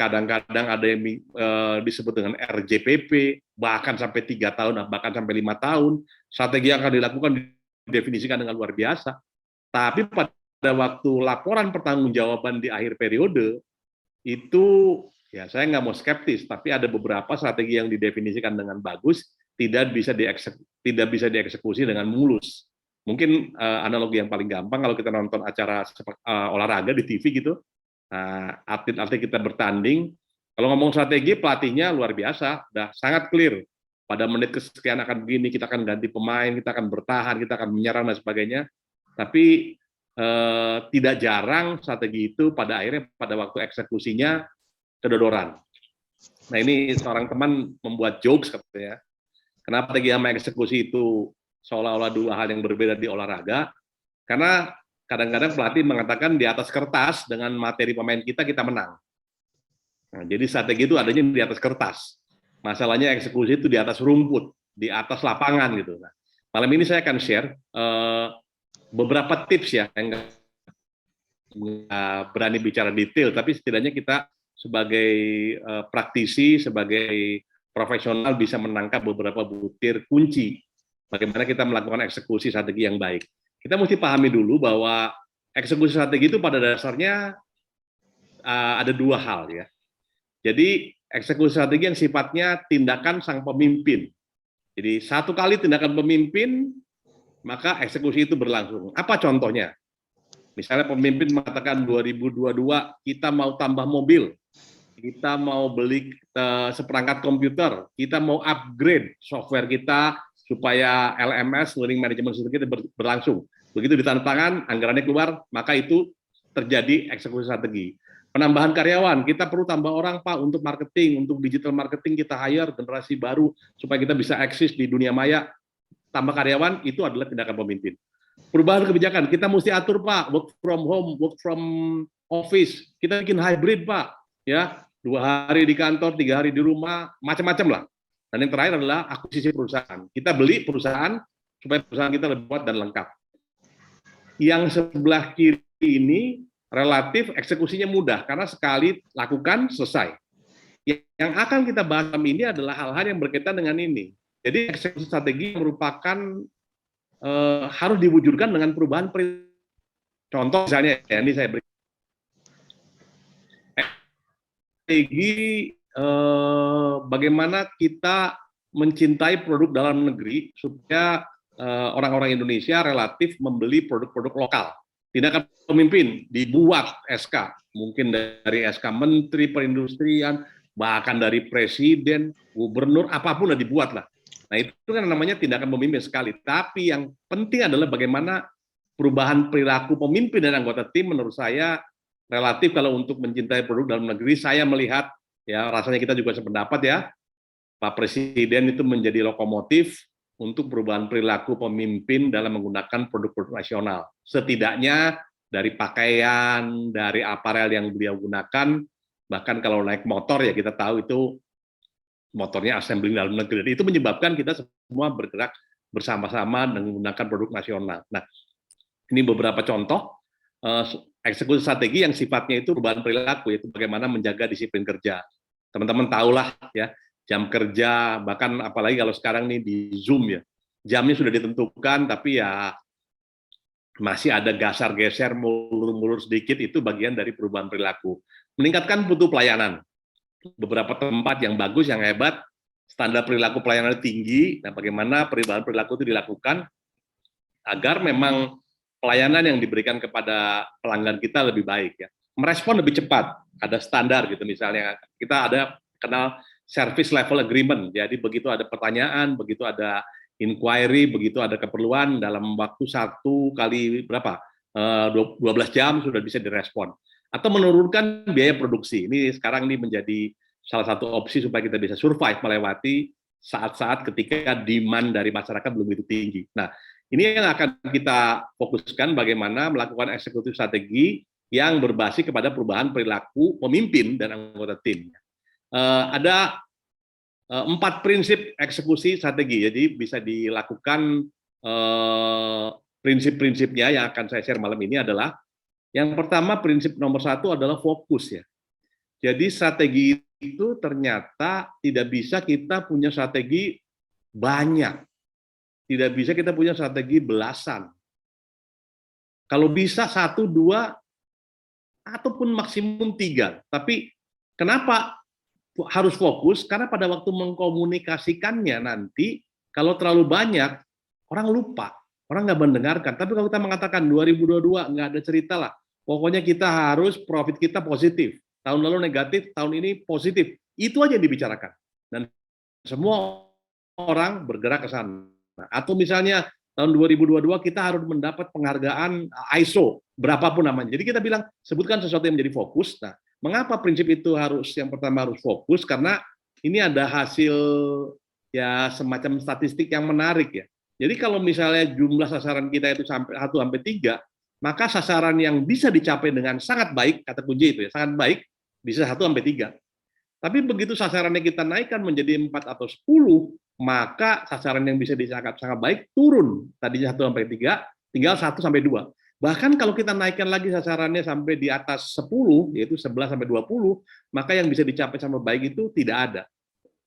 kadang-kadang ada yang disebut dengan RJPP, bahkan sampai 3 tahun, bahkan sampai 5 tahun. Strategi yang akan dilakukan didefinisikan dengan luar biasa. Tapi pada waktu laporan pertanggungjawaban di akhir periode, itu ya saya nggak mau skeptis, tapi ada beberapa strategi yang didefinisikan dengan bagus, tidak bisa dieksekusi dengan mulus. Mungkin analogi yang paling gampang kalau kita nonton acara olahraga di TV gitu, atlet-atlet kita bertanding, kalau ngomong strategi pelatihnya luar biasa, udah sangat clear. Pada menit kesekian akan begini, kita akan ganti pemain, kita akan bertahan, kita akan menyerang dan sebagainya. Tapi tidak jarang strategi itu pada akhirnya pada waktu eksekusinya kedodoran. Nah ini seorang teman membuat jokes katanya. Kenapa strategi sama eksekusi itu seolah-olah dua hal yang berbeda di olahraga? Karena kadang-kadang pelatih mengatakan di atas kertas dengan materi pemain kita menang. Nah, jadi strategi itu adanya di atas kertas. Masalahnya eksekusi itu di atas rumput, di atas lapangan gitu. Nah, malam ini saya akan share beberapa tips ya, yang nggak berani bicara detail, tapi setidaknya kita sebagai praktisi, sebagai profesional bisa menangkap beberapa butir kunci bagaimana kita melakukan eksekusi strategi yang baik. Kita mesti pahami dulu bahwa eksekusi strategi itu pada dasarnya ada dua hal ya. Jadi eksekusi strategi yang sifatnya tindakan sang pemimpin. Jadi satu kali tindakan pemimpin, maka eksekusi itu berlangsung. Apa contohnya? Misalnya pemimpin mengatakan 2022 kita mau tambah mobil, kita mau beli seperangkat komputer, kita mau upgrade software kita supaya LMS, Learning Management System kita berlangsung. Begitu ditandatangan, anggarannya keluar, maka itu terjadi eksekusi strategi. Penambahan karyawan, kita perlu tambah orang Pak untuk marketing, untuk digital marketing kita hire generasi baru supaya kita bisa eksis di dunia maya. Tambah karyawan itu adalah tindakan pemimpin. Perubahan kebijakan, kita mesti atur Pak, work from home, work from office, kita bikin hybrid Pak, ya 2 hari di kantor, 3 hari di rumah, macam-macam lah. Dan yang terakhir adalah akuisisi perusahaan. Kita beli perusahaan supaya perusahaan kita lebih kuat dan lengkap. Yang sebelah kiri ini relatif eksekusinya mudah karena sekali lakukan selesai. Yang akan kita bahas ini adalah hal-hal yang berkaitan dengan ini. Jadi eksekusi strategi merupakan harus diwujudkan dengan perubahan perilaku. Contoh misalnya, ya, ini saya beri strategi bagaimana kita mencintai produk dalam negeri supaya orang-orang Indonesia relatif membeli produk-produk lokal. Tindakan pemimpin dibuat SK, mungkin dari SK Menteri Perindustrian, bahkan dari Presiden, Gubernur, apapun lah dibuat lah. Nah itu kan namanya tindakan pemimpin sekali. Tapi yang penting adalah bagaimana perubahan perilaku pemimpin dan anggota tim menurut saya relatif kalau untuk mencintai produk dalam negeri, saya melihat, ya rasanya kita juga sependapat ya, Pak Presiden itu menjadi lokomotif untuk perubahan perilaku pemimpin dalam menggunakan produk-produk nasional. Setidaknya dari pakaian, dari aparel yang beliau gunakan, bahkan kalau naik motor ya kita tahu itu motornya assembling dalam negeri. Itu menyebabkan kita semua bergerak bersama-sama menggunakan produk nasional. Nah, ini beberapa contoh eksekusi strategi yang sifatnya itu perubahan perilaku, yaitu bagaimana menjaga disiplin kerja. Teman-teman tahulah ya, jam kerja, bahkan apalagi kalau sekarang nih di Zoom ya, jamnya sudah ditentukan, tapi ya masih ada geser-geser, mulur-mulur sedikit, itu bagian dari perubahan perilaku. Meningkatkan mutu pelayanan. Beberapa tempat yang bagus, yang hebat, standar perilaku pelayanan tinggi, nah bagaimana perubahan perilaku itu dilakukan agar memang pelayanan yang diberikan kepada pelanggan kita lebih baik ya. Merespon lebih cepat, ada standar gitu misalnya. Kita ada kenal service level agreement, jadi begitu ada pertanyaan, begitu ada inquiry, begitu ada keperluan dalam waktu 1 kali berapa? 12 jam sudah bisa direspon. Atau menurunkan biaya produksi. Ini sekarang ini menjadi salah satu opsi supaya kita bisa survive melewati saat-saat ketika demand dari masyarakat belum begitu tinggi. Nah, ini yang akan kita fokuskan bagaimana melakukan eksekutif strategi yang berbasis kepada perubahan perilaku pemimpin dan anggota tim. Ada 4 prinsip eksekusi strategi, jadi bisa dilakukan prinsip-prinsipnya yang akan saya share malam ini adalah yang pertama, prinsip nomor 1 adalah fokus ya. Jadi strategi itu ternyata tidak bisa kita punya strategi banyak. Tidak bisa kita punya strategi belasan. Kalau bisa 1, 2, ataupun maksimum 3. Tapi kenapa harus fokus? Karena pada waktu mengkomunikasikannya nanti, kalau terlalu banyak, orang lupa. Orang nggak mendengarkan. Tapi kalau kita mengatakan 2022, nggak ada cerita lah. Pokoknya kita harus profit kita positif. Tahun lalu negatif, tahun ini positif. Itu aja yang dibicarakan. Dan semua orang bergerak ke sana. Atau misalnya tahun 2022 kita harus mendapat penghargaan ISO, berapapun namanya. Jadi kita bilang, sebutkan sesuatu yang menjadi fokus. Nah, mengapa prinsip itu harus, yang pertama harus fokus? Karena ini ada hasil ya semacam statistik yang menarik ya. Jadi kalau misalnya jumlah sasaran kita itu sampai 1-3, maka sasaran yang bisa dicapai dengan sangat baik, kata kunci itu ya, sangat baik, bisa 1-3. Tapi begitu sasarannya kita naikkan menjadi 4 atau 10, maka sasaran yang bisa dianggap sangat baik turun. Tadinya 1 sampai 3, tinggal 1 sampai 2. Bahkan kalau kita naikkan lagi sasarannya sampai di atas 10, yaitu 11 sampai 20, maka yang bisa dicapai sama baik itu tidak ada.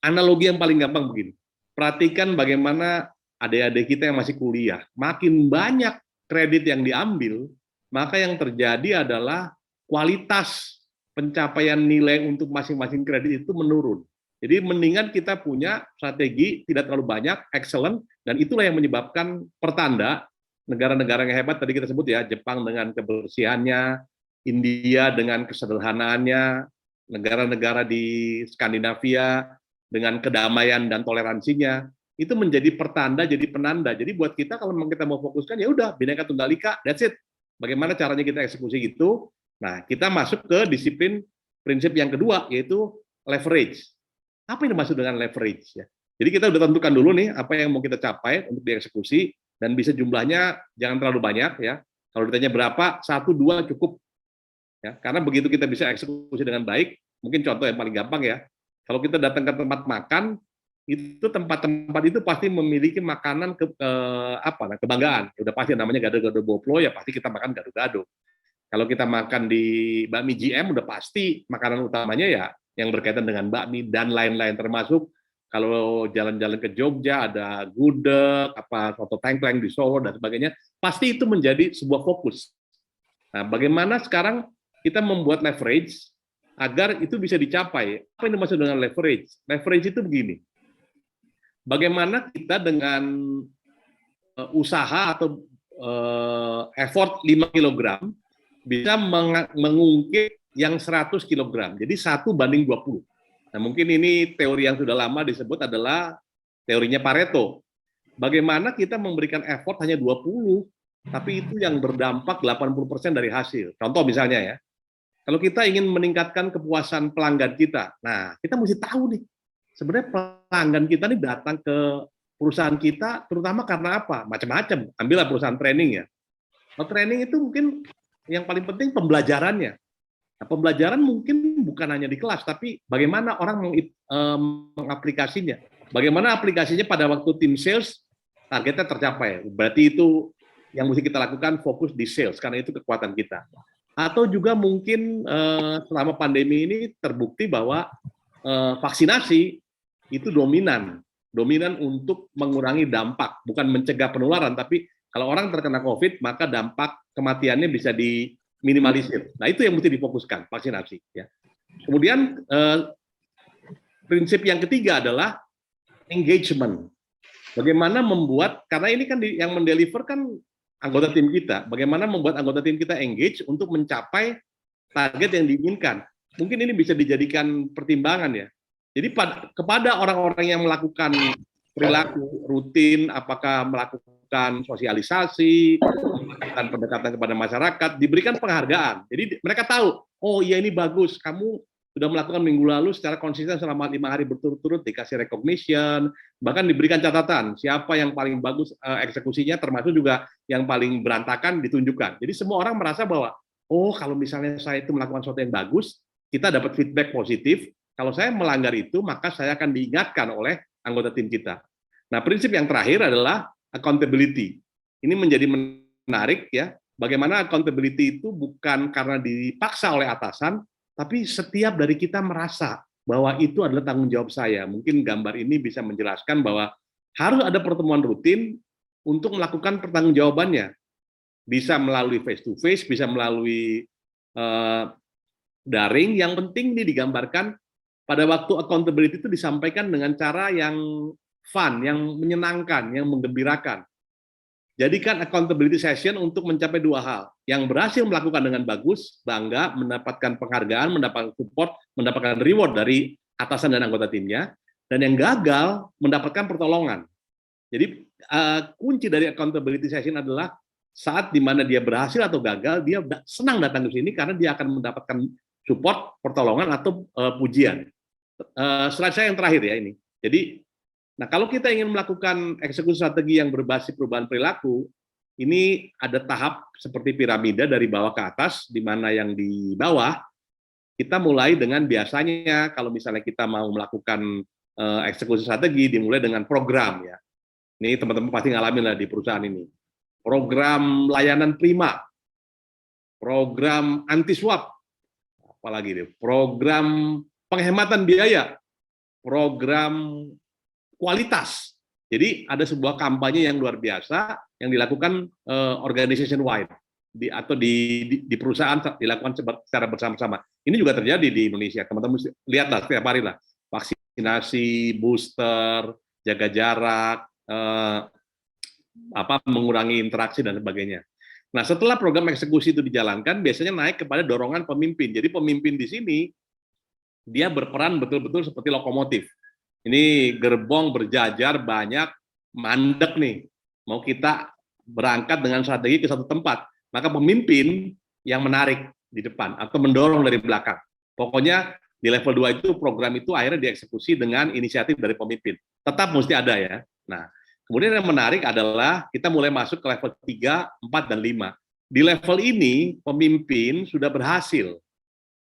Analogi yang paling gampang begini. Perhatikan bagaimana adik-adik kita yang masih kuliah. Makin banyak kredit yang diambil, maka yang terjadi adalah kualitas pencapaian nilai untuk masing-masing kredit itu menurun. Jadi mendingan kita punya strategi tidak terlalu banyak, excellent, dan itulah yang menyebabkan pertanda negara-negara yang hebat tadi kita sebut ya, Jepang dengan kebersihannya, India dengan kesederhanaannya, negara-negara di Skandinavia dengan kedamaian dan toleransinya, itu menjadi pertanda, jadi penanda. Jadi buat kita kalau memang kita mau fokuskan, ya udah Bhinneka Tunggal Ika, that's it. Bagaimana caranya kita eksekusi gitu? Nah, kita masuk ke disiplin prinsip yang kedua, yaitu leverage. Apa yang dimaksud dengan leverage? Ya? Jadi kita udah tentukan dulu nih apa yang mau kita capai untuk dieksekusi, dan bisa jumlahnya jangan terlalu banyak ya. Kalau ditanya berapa, 1, 2 cukup. Ya, karena begitu kita bisa eksekusi dengan baik, mungkin contoh yang paling gampang ya. Kalau kita datang ke tempat makan, itu tempat-tempat itu pasti memiliki makanan kebanggaan. Ya, udah pasti namanya gado-gado boplo, ya pasti kita makan gado-gado. Kalau kita makan di bakmi GM, udah pasti makanan utamanya ya yang berkaitan dengan bakmi dan lain-lain, termasuk kalau jalan-jalan ke Jogja ada gudeg, soto tengkleng di Solo dan sebagainya, pasti itu menjadi sebuah fokus. Nah, bagaimana sekarang kita membuat leverage agar itu bisa dicapai? Apa yang dimaksud dengan leverage? Leverage itu begini. Bagaimana kita dengan usaha atau effort 5 kg bisa mengungkit yang 100 kg. Jadi 1:20. Nah, mungkin ini teori yang sudah lama disebut adalah teorinya Pareto. Bagaimana kita memberikan effort hanya 20, tapi itu yang berdampak 80% dari hasil. Contoh misalnya ya, kalau kita ingin meningkatkan kepuasan pelanggan kita, nah kita mesti tahu nih, sebenarnya pelanggan kita nih datang ke perusahaan kita terutama karena apa? Macam-macam. Ambillah perusahaan training ya. Nah, training itu mungkin yang paling penting pembelajarannya. Nah, pembelajaran mungkin bukan hanya di kelas, tapi bagaimana orang mengaplikasinya. Bagaimana aplikasinya pada waktu tim sales, targetnya tercapai. Berarti itu yang mesti kita lakukan, fokus di sales, karena itu kekuatan kita. Atau juga mungkin selama pandemi ini terbukti bahwa vaksinasi itu dominan untuk mengurangi dampak, bukan mencegah penularan, tapi kalau orang terkena COVID, maka dampak kematiannya bisa diminimalisir. Nah, itu yang mesti difokuskan, vaksinasi. Ya. Kemudian prinsip yang ketiga adalah engagement. Bagaimana membuat, karena ini kan yang mendeliver kan anggota tim kita, bagaimana membuat anggota tim kita engage untuk mencapai target yang diinginkan. Mungkin ini bisa dijadikan pertimbangan ya. Jadi kepada orang-orang yang melakukan perilaku rutin, apakah melakukan sosialisasi, pendekatan kepada masyarakat, diberikan penghargaan. Jadi mereka tahu, oh iya ini bagus, kamu sudah melakukan minggu lalu secara konsisten selama 5 hari berturut-turut, dikasih recognition, bahkan diberikan catatan, siapa yang paling bagus eksekusinya, termasuk juga yang paling berantakan ditunjukkan. Jadi semua orang merasa bahwa, oh kalau misalnya saya itu melakukan sesuatu yang bagus, kita dapat feedback positif, kalau saya melanggar itu, maka saya akan diingatkan oleh anggota tim kita. Nah, prinsip yang terakhir adalah accountability. Ini menjadi menarik ya, bagaimana accountability itu bukan karena dipaksa oleh atasan, tapi setiap dari kita merasa bahwa itu adalah tanggung jawab saya. Mungkin gambar ini bisa menjelaskan bahwa harus ada pertemuan rutin untuk melakukan pertanggungjawabannya. Bisa melalui face-to-face, bisa melalui daring. Yang penting ini digambarkan pada waktu accountability itu disampaikan dengan cara yang fun, yang menyenangkan, yang menggembirakan. Jadikan accountability session untuk mencapai 2 hal. Yang berhasil melakukan dengan bagus, bangga, mendapatkan penghargaan, mendapatkan support, mendapatkan reward dari atasan dan anggota timnya. Dan yang gagal, mendapatkan pertolongan. Jadi kunci dari accountability session adalah saat di mana dia berhasil atau gagal, dia senang datang ke sini karena dia akan mendapatkan support, pertolongan, atau pujian. Slide saya yang terakhir ya ini. Jadi, nah, kalau kita ingin melakukan eksekusi strategi yang berbasis perubahan perilaku, ini ada tahap seperti piramida dari bawah ke atas, di mana yang di bawah kita mulai dengan biasanya kalau misalnya kita mau melakukan eksekusi strategi dimulai dengan program ya. Ini teman-teman pasti ngalamin lah di perusahaan ini. Program layanan prima, program anti suap, apalagi deh, program penghematan biaya, program kualitas. Jadi ada sebuah kampanye yang luar biasa yang dilakukan organization wide atau di perusahaan dilakukan secara bersama-sama. Ini juga terjadi di Indonesia. Teman-teman lihatlah setiap hari lah, vaksinasi, booster, jaga jarak, mengurangi interaksi dan sebagainya. Nah, setelah program eksekusi itu dijalankan, biasanya naik kepada dorongan pemimpin. Jadi pemimpin di sini dia berperan betul-betul seperti lokomotif. Ini gerbong berjajar banyak, mandek nih. Mau kita berangkat dengan strategi ke satu tempat, maka pemimpin yang menarik di depan atau mendorong dari belakang. Pokoknya di level 2 itu program itu akhirnya dieksekusi dengan inisiatif dari pemimpin. Tetap mesti ada ya. Nah, kemudian yang menarik adalah kita mulai masuk ke level 3, 4, dan 5. Di level ini pemimpin sudah berhasil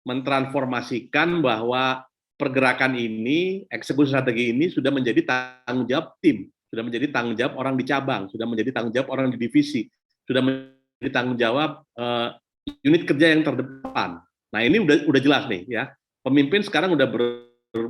mentransformasikan bahwa pergerakan ini, eksekusi strategi ini sudah menjadi tanggung jawab tim, sudah menjadi tanggung jawab orang di cabang, sudah menjadi tanggung jawab orang di divisi, sudah menjadi tanggung jawab unit kerja yang terdepan. Nah, ini udah jelas nih ya. Pemimpin sekarang udah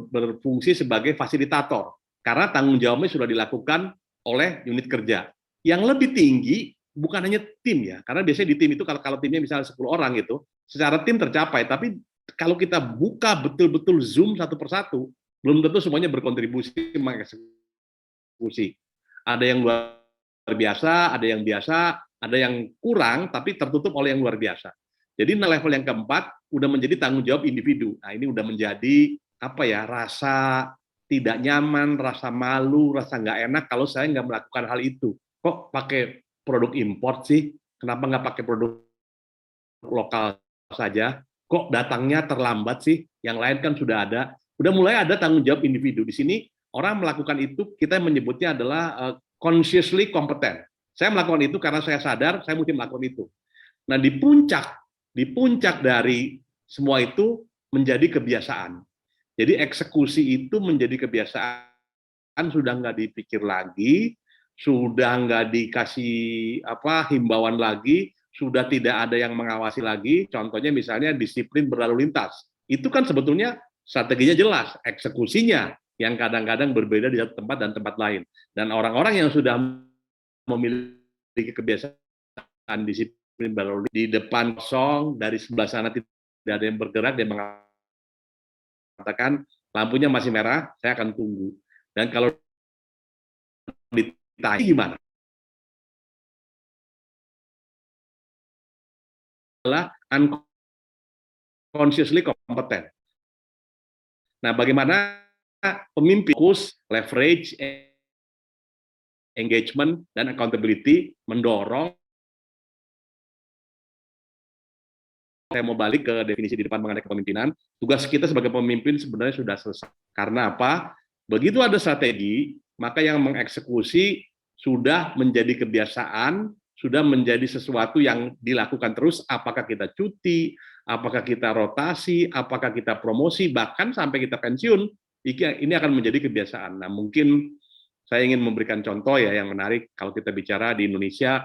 berfungsi sebagai fasilitator karena tanggung jawabnya sudah dilakukan oleh unit kerja. Yang lebih tinggi bukan hanya tim ya, karena biasanya di tim itu kalau timnya misalnya 10 orang gitu, secara tim tercapai, tapi kalau kita buka betul-betul zoom satu persatu, belum tentu semuanya berkontribusi mengeksekusi. Ada yang luar biasa, ada yang biasa, ada yang kurang, tapi tertutup oleh yang luar biasa. Jadi level yang keempat udah menjadi tanggung jawab individu. Nah, ini udah menjadi rasa tidak nyaman, rasa malu, rasa nggak enak kalau saya nggak melakukan hal itu. Kok pakai produk import sih? Kenapa nggak pakai produk lokal saja? Kok datangnya terlambat sih? Yang lain kan sudah ada. Udah mulai ada tanggung jawab individu. Di sini orang melakukan itu, kita menyebutnya adalah consciously competent. Saya melakukan itu karena saya sadar saya mesti melakukan itu. Nah, di puncak dari semua itu menjadi kebiasaan. Jadi eksekusi itu menjadi kebiasaan, sudah nggak dipikir lagi, sudah nggak dikasih himbauan lagi, sudah tidak ada yang mengawasi lagi. Contohnya misalnya disiplin berlalu lintas. Itu kan sebetulnya strateginya jelas, eksekusinya yang kadang-kadang berbeda di satu tempat dan tempat lain. Dan orang-orang yang sudah memiliki kebiasaan disiplin berlalu lintas, di depan kosong, dari sebelah sana tidak ada yang bergerak, dia mengatakan lampunya masih merah, saya akan tunggu. Dan kalau ditanya gimana? Adalah unconsciously competent. Nah, bagaimana pemimpin fokus, leverage, engagement, dan accountability mendorong. Saya mau balik ke definisi di depan mengenai kepemimpinan. Tugas kita sebagai pemimpin sebenarnya sudah selesai. Karena apa? Begitu ada strategi, maka yang mengeksekusi sudah menjadi kebiasaan, sudah menjadi sesuatu yang dilakukan terus, apakah kita cuti, apakah kita rotasi, apakah kita promosi, bahkan sampai kita pensiun, ini akan menjadi kebiasaan. Nah, mungkin saya ingin memberikan contoh ya yang menarik. Kalau kita bicara di Indonesia,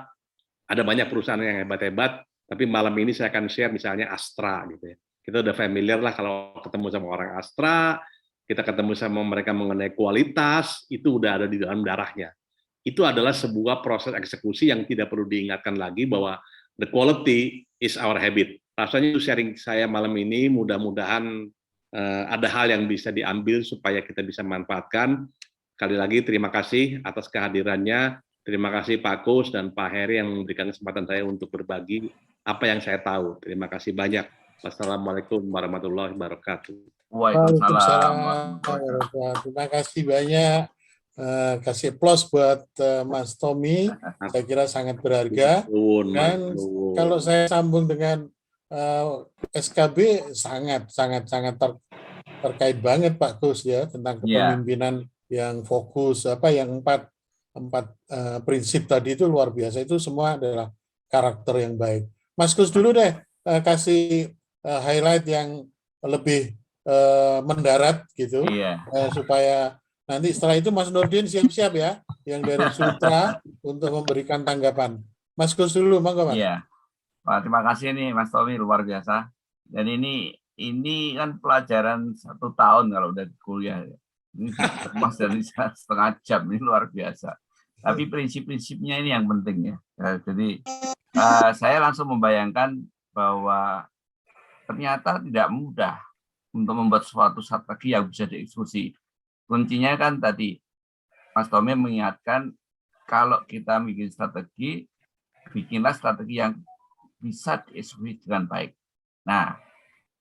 ada banyak perusahaan yang hebat-hebat, tapi malam ini saya akan share misalnya Astra gitu ya. Kita udah familiar lah kalau ketemu sama orang Astra, kita ketemu sama mereka mengenai kualitas, itu udah ada di dalam darahnya. Itu adalah sebuah proses eksekusi yang tidak perlu diingatkan lagi bahwa the quality is our habit. Rasanya itu sharing saya malam ini, mudah-mudahan ada hal yang bisa diambil supaya kita bisa manfaatkan. Sekali lagi terima kasih atas kehadirannya. Terima kasih Pak Kus dan Pak Heri yang memberikan kesempatan saya untuk berbagi apa yang saya tahu. Terima kasih banyak. Wassalamualaikum warahmatullahi wabarakatuh. Waalaikumsalam. Terima kasih banyak. Kasih plus buat Mas Tommy, saya kira sangat berharga. Dan kalau saya sambung dengan SKB sangat terkait banget Pak Kus ya tentang kepemimpinan yang fokus yang empat prinsip tadi itu luar biasa, itu semua adalah karakter yang baik. Mas Kus dulu deh kasih highlight yang lebih mendarat gitu, Iya. supaya nanti setelah itu Mas Nurdin siap-siap ya, yang dari Sutra untuk memberikan tanggapan. Mas Gus dulu, monggo Mas. Iya. Wah, terima kasih nih Mas Tommy, luar biasa. Dan ini kan pelajaran 1 tahun kalau udah di kuliah. Ini Mas dari 1,5 jam, ini luar biasa. Tapi prinsip-prinsipnya ini yang penting ya. Jadi saya langsung membayangkan bahwa ternyata tidak mudah untuk membuat suatu strategi yang bisa dieksekusi. Kuncinya kan tadi Mas Tommy mengingatkan, kalau kita bikin strategi, bikinlah strategi yang bisa dieksekusi dengan baik. Nah,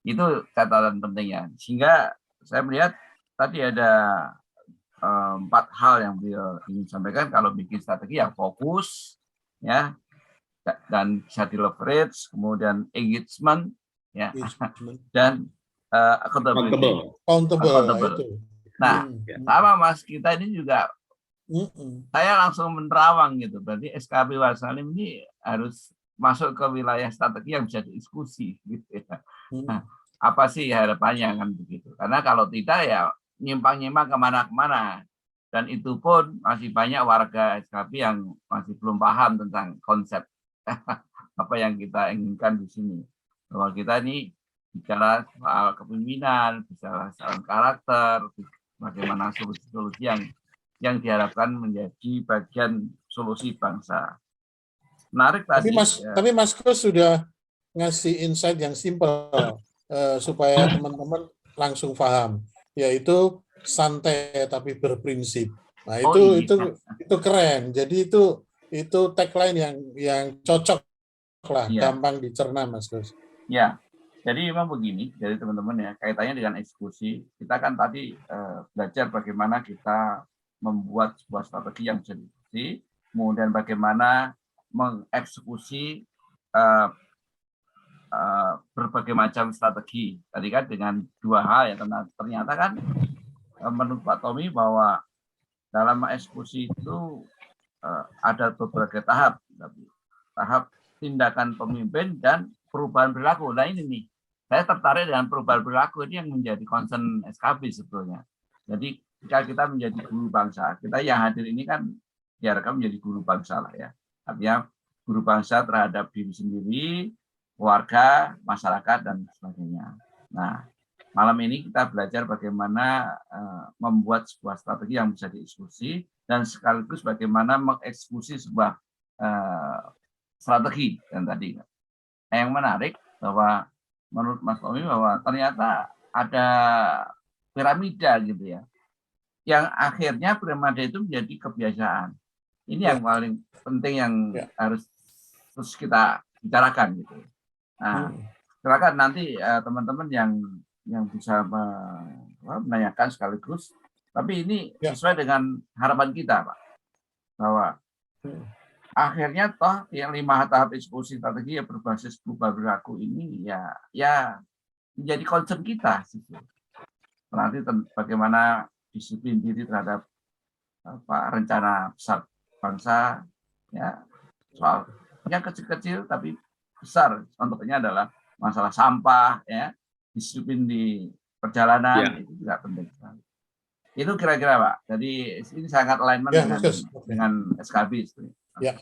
itu catatan pentingnya. Sehingga saya melihat tadi ada 4 hal yang beliau ingin sampaikan. Kalau bikin strategi yang fokus, ya, dan bisa di leverage, kemudian engagement, ya, dan accountability. Accountable. Nah, sama Mas, kita ini juga saya langsung menerawang gitu. Berarti SKB Warsalim ini harus masuk ke wilayah strategi yang bisa didiskusi gitu ya. Nah, apa sih harapannya kan begitu? Karena kalau tidak ya nyimpang-nyimpang kemana-kemana. Dan itu pun masih banyak warga SKB yang masih belum paham tentang konsep apa yang kita inginkan di sini. Bahwa kita ini bicara soal kepemimpinan, bicara soal karakter, bagaimana solusi-solusi yang diharapkan menjadi bagian solusi bangsa. Menarik tadi. Tapi Mas Gus sudah ngasih insight yang simpel supaya teman-teman langsung paham, yaitu santai tapi berprinsip. Nah, itu keren. Jadi itu tagline yang cocok lah, gampang dicerna Mas Gus. Ya. Jadi memang begini, jadi teman-teman ya, kaitannya dengan eksekusi, kita kan tadi belajar bagaimana kita membuat sebuah strategi yang bisa dieksekusi, kemudian bagaimana mengeksekusi berbagai macam strategi. Tadi kan dengan 2 hal ya, ternyata kan menurut Pak Tommy bahwa dalam mengeksekusi itu ada beberapa tahap tindakan pemimpin dan perubahan perilaku. Nah ini nih, saya tertarik dengan perubahan perilaku ini yang menjadi concern SKB sebetulnya. Jadi jika kita menjadi guru bangsa, kita yang hadir ini kan diharapkan menjadi guru bangsa lah ya. Artinya guru bangsa terhadap diri sendiri, keluarga, masyarakat, dan sebagainya. Nah, malam ini kita belajar bagaimana membuat sebuah strategi yang bisa dieksekusi dan sekaligus bagaimana mengeksekusi sebuah strategi yang tadi. Nah, yang menarik bahwa menurut Mas Tommy bahwa ternyata ada piramida gitu ya, yang akhirnya piramida itu menjadi kebiasaan. Ini yang paling penting yang harus terus kita bicarakan gitu. Nah, silakan nanti teman-teman yang bisa menanyakan sekaligus. Tapi ini sesuai dengan harapan kita, Pak, bahwa akhirnya toh yang 5 tahap eksekusi strategi yang berbasis perubahan perilaku ini ya menjadi concern kita. Nanti bagaimana disiplin diri terhadap rencana besar bangsa, ya, soal yang kecil-kecil tapi besar. Contohnya adalah masalah sampah, ya, disiplin di perjalanan, itu juga penting sekali. Itu kira-kira Pak. Jadi ini sangat alignment dengan SKB. Ya.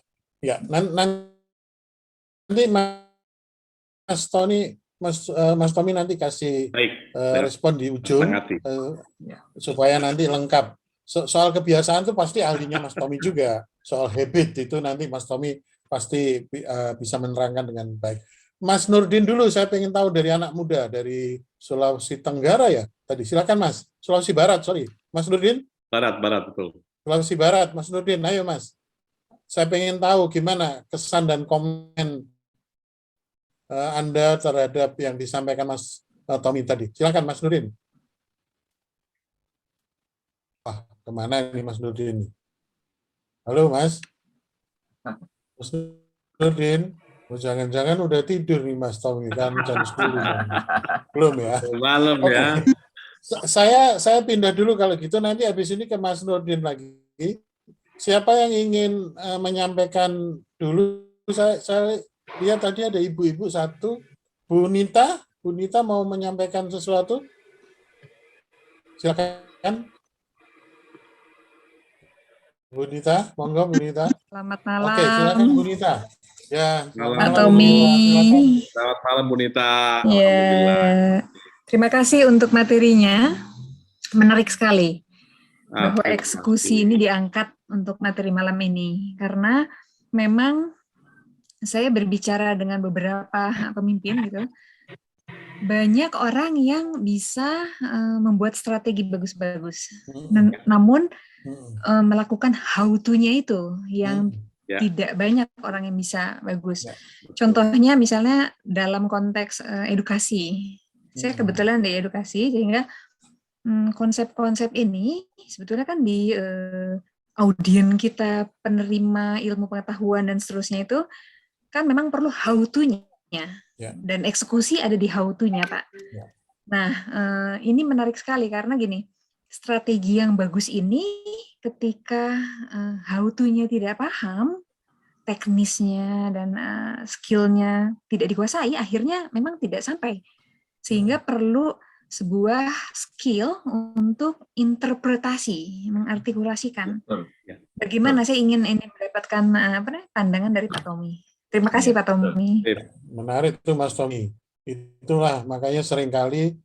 Nanti Mas Tommy nanti kasih respon di ujung supaya nanti lengkap. Soal kebiasaan itu pasti ahlinya Mas Tommy juga. Soal habit itu nanti Mas Tommy pasti bisa menerangkan dengan baik. Mas Nurdin dulu, saya pengen tahu dari anak muda dari Sulawesi Tenggara ya tadi. Silakan Mas. Sulawesi Barat, sorry. Mas Nurdin? Barat betul. Sulawesi Barat, Mas Nurdin. Ayo Mas. Saya pengen tahu gimana kesan dan komen Anda terhadap yang disampaikan Mas Tommy tadi. Silakan Mas Nurdin. Kemana ini Mas Nurdin? Halo Mas. Mas Nurdin. Jangan-jangan udah tidur nih Mas Tommy kan jam 10. Belum ya? Malam ya. Saya pindah dulu kalau gitu, nanti habis ini ke Mas Nurdin lagi. Siapa yang ingin menyampaikan dulu? Saya lihat tadi ada ibu-ibu satu. Bu Nita, Bu Nita mau menyampaikan sesuatu? Silakan. Bu Nita, monggo Bu Nita. Selamat Oke, silakan malam, Bu Nita. Ya, selamat Pak malam Bu Tommy. Nita. Silakan. Selamat malam Bu Nita. Ya, Alhamdulillah. terima kasih untuk materinya. Menarik sekali bahwa Terima eksekusi kasih. ini diangkat untuk materi malam ini. Karena memang saya berbicara dengan beberapa pemimpin gitu. Banyak orang yang bisa membuat strategi bagus-bagus. Namun melakukan how to-nya itu yang tidak banyak orang yang bisa bagus. Contohnya misalnya dalam konteks edukasi. Saya kebetulan di edukasi, sehingga konsep-konsep ini sebetulnya kan di audien kita, penerima ilmu pengetahuan dan seterusnya itu kan memang perlu how to-nya. Dan eksekusi ada di how to-nya, Pak. Nah, ini menarik sekali karena gini, strategi yang bagus ini ketika how to-nya tidak paham, teknisnya dan skill-nya tidak dikuasai, akhirnya memang tidak sampai. Sehingga perlu sebuah skill untuk interpretasi, mengartikulasikan. Bagaimana saya ingin ini mendapatkan pandangan dari Pak Tommy. Terima kasih Pak Tommy. Menarik tuh Mas Tommy. Itulah makanya seringkali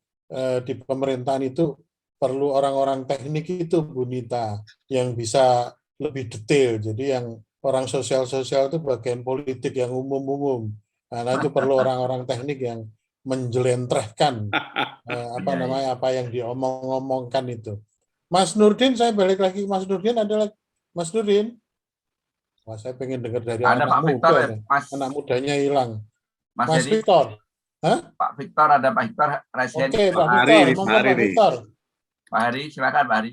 di pemerintahan itu perlu orang-orang teknik itu Bu Nita yang bisa lebih detail. Jadi yang orang sosial-sosial itu bagian politik yang umum-umum. Nah itu perlu orang-orang teknik yang menjelentrehkan apa yang diomong-omongkan itu. Mas Nurdin, saya balik lagi. Mas Nurdin adalah Mas Nurdin. Wah, saya pengen dengar dari Ada anak Pak muda. Victor, Anak mudanya hilang. Mas Victor. Hah? Pak Victor, ada Pak Victor. Oke, Pak Victor. Monggo Pak Victor. Pak Hari, silakan Pak Hari.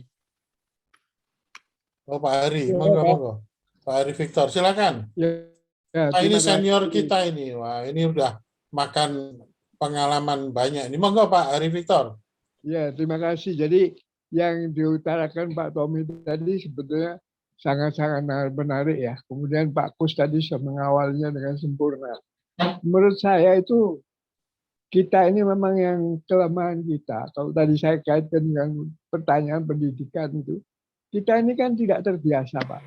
Oh, Pak Hari. Monggo. Pak Hari Victor, silakan. Nah, ini senior kita ini. Wah, ini udah makan pengalaman banyak. Ini monggo Pak Hari Victor. Ya, terima kasih. Jadi yang diutarakan Pak Tommy tadi sebetulnya sangat-sangat menarik ya. Kemudian Pak Kus tadi sudah mengawalnya dengan sempurna. Menurut saya itu kita ini memang yang kelemahan kita. Kalau tadi saya kaitkan dengan pertanyaan pendidikan itu, kita ini kan tidak terbiasa Pak.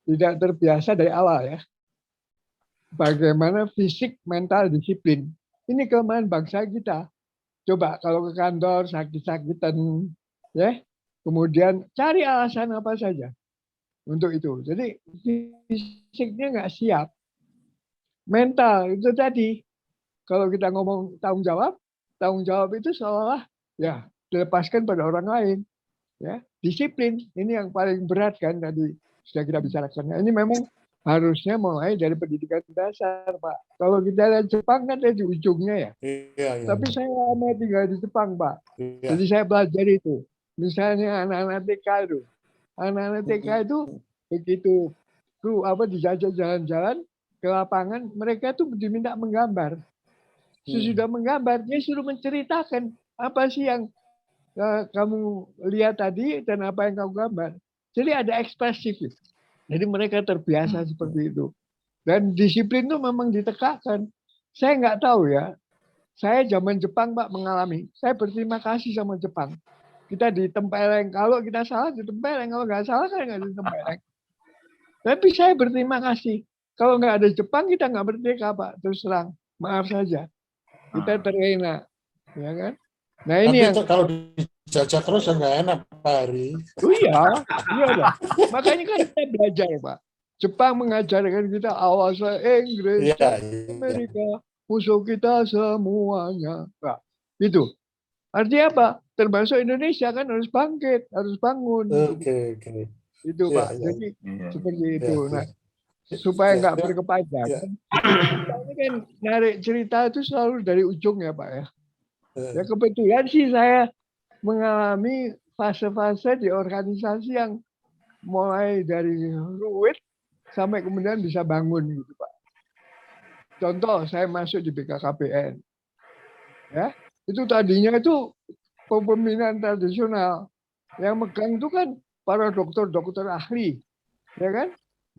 Tidak terbiasa dari awal ya. Bagaimana fisik, mental, disiplin. Ini kelemahan bangsa kita. Coba kalau ke kantor sakit-sakitan, ya, kemudian cari alasan apa saja untuk itu. Jadi fisiknya nggak siap. Mental itu tadi, kalau kita ngomong tanggung jawab itu seolah ya dilepaskan pada orang lain. Ya, disiplin ini yang paling berat kan tadi sudah kita bicarakan. Nah, ini memang harusnya mulai dari pendidikan dasar, Pak. Kalau kita lihat Jepang kan di ujungnya ya. Iya. Tapi saya lama tinggal di Jepang, Pak. Iya. Jadi saya belajar itu. Misalnya anak-anak TK itu. Anak-anak TK itu begitu dijajak jalan-jalan ke lapangan, mereka tuh diminta menggambar. Sesudah menggambar, dia suruh menceritakan apa sih yang kamu lihat tadi dan apa yang kamu gambar. Jadi ada ekspresif. Jadi mereka terbiasa seperti itu. Dan disiplin itu memang ditegakkan. Saya nggak tahu ya. Saya zaman Jepang Pak mengalami. Saya berterima kasih sama Jepang. Kita ditempeleng. Kalau kita salah ditempeleng. Kalau nggak salah kan nggak ditempeleng. Tapi saya berterima kasih. Kalau nggak ada Jepang kita nggak merdeka Pak. Terus terang. Maaf saja. Kita terhina. Ya kan? Nah ini tapi yang kalau dijajah terus nggak enak Pak Hari. Oh iya lah. Makanya kan kita belajar Pak. Jepang mengajarkan kita awas Inggris, Amerika, musuh kita semuanya. Nah, itu. Artinya apa? Termasuk Indonesia kan harus bangkit, harus bangun. Oke. Itu Pak. Jadi seperti itu. Nah, supaya nggak berkepanjangan. Ini kan narik cerita itu selalu dari ujung ya Pak ya. Ya kebetulan sih saya mengalami fase-fase di organisasi yang mulai dari ruwet sampai kemudian bisa bangun gitu Pak. Contoh saya masuk di BKKBN. Ya, itu tadinya itu kepemimpinan tradisional. Yang megang itu kan para dokter-dokter ahli. Ya kan?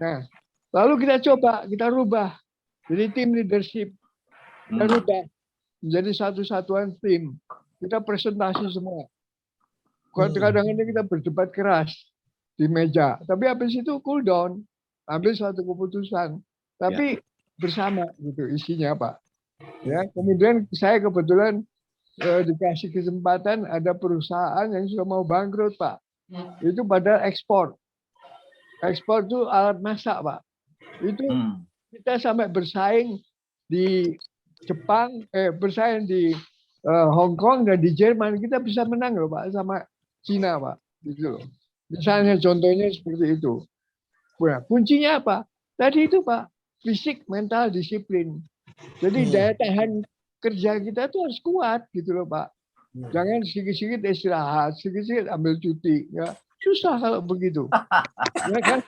Nah, lalu kita rubah. Jadi tim leadership. Kita rubah. menjadi satu satuan tim. Kita presentasi semua. Kadang-kadang kita berdebat keras di meja, tapi habis itu cool down, ambil suatu keputusan, tapi bersama gitu isinya Pak. Ya, kemudian saya kebetulan dikasih kesempatan ada perusahaan yang sudah mau bangkrut Pak. Itu pada ekspor. Ekspor itu alat masak Pak. Itu kita sampai bersaing di Jepang, bersaing di Hong Kong dan di Jerman, kita bisa menang loh Pak sama Cina Pak. Gitu loh. Misalnya contohnya seperti itu. Nah, kuncinya apa? Tadi itu Pak, fisik, mental, disiplin. Jadi daya tahan kerja kita tuh harus kuat gitu loh Pak. Jangan sedikit-sedikit istirahat, sedikit-sedikit ambil cuti. Ya, susah kalau begitu. Ya kan?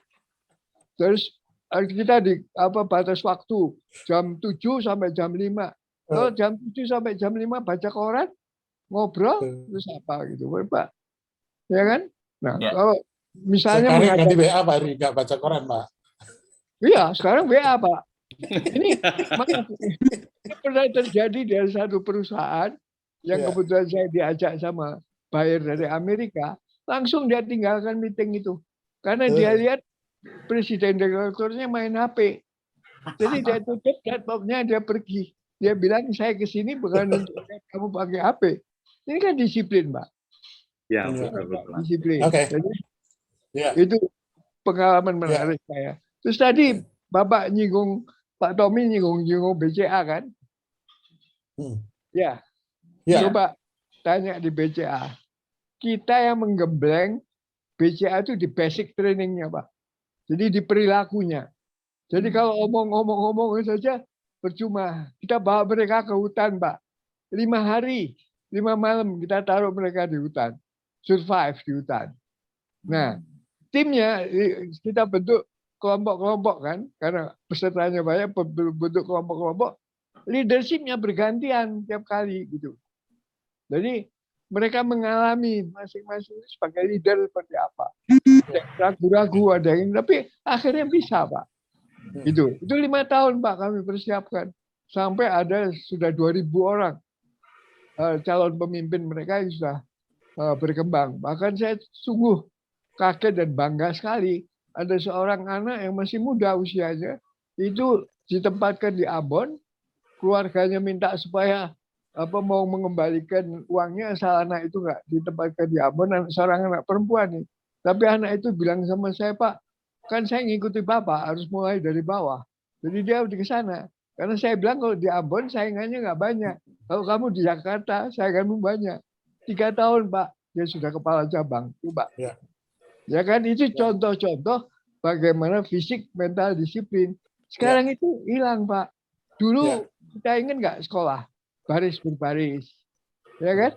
Terus kita di batas waktu jam 7 sampai jam 5. Kalau jam 7 sampai jam 5 baca koran, ngobrol, terus apa gitu Pak. Ya kan? Nah, kalau misalnya sekarang ganti WA Pak Heri, nggak baca koran Pak. Iya, sekarang WA Pak. Ini pernah terjadi dari satu perusahaan yang kebetulan saya diajak sama buyer dari Amerika, langsung dia tinggalkan meeting itu. Karena dia lihat presiden direkturnya main HP. Jadi dia tutup laptopnya, dia pergi. Dia bilang, saya ke sini bukan untuk kamu pakai HP. Ini kan disiplin, Pak. Ya, betul. Disiplin. Jadi, Ya. itu pengalaman menarik saya. Terus tadi Bapak nyinggung, Pak Tommy nyinggung BCA kan? Ya. Coba tanya di BCA. Kita yang menggembleng BCA itu di basic trainingnya Pak. Jadi di perilakunya. Jadi kalau omong-omong saja percuma. Kita bawa mereka ke hutan Pak. 5 hari, 5 malam kita taruh mereka di hutan. Survive di hutan. Nah, timnya kita bentuk kelompok-kelompok kan, karena pesertanya banyak, bentuk kelompok-kelompok, leadershipnya bergantian tiap kali gitu. Jadi mereka mengalami masing-masing sebagai leader seperti apa. Ragu-ragu ada yang, tapi akhirnya bisa Pak. Itu 5 tahun Pak kami persiapkan sampai ada sudah 2.000 orang calon pemimpin mereka yang sudah berkembang. Bahkan saya sungguh kaget dan bangga sekali ada seorang anak yang masih muda usianya itu ditempatkan di Ambon, keluarganya minta supaya mau mengembalikan uangnya asal anak itu nggak ditempatkan di Ambon, seorang anak perempuan nih. Tapi anak itu bilang sama saya, Pak, kan saya ngikuti Bapak harus mulai dari bawah. Jadi dia ke sana. Karena saya bilang kalau di Ambon saingannya nggak banyak. Kalau kamu di Jakarta sainganmu banyak. 3 tahun Pak, dia sudah kepala cabang. Coba. Ya kan, itu contoh-contoh bagaimana fisik, mental, disiplin. Sekarang itu hilang Pak. Dulu kita ingin nggak sekolah baris berbaris, ya kan?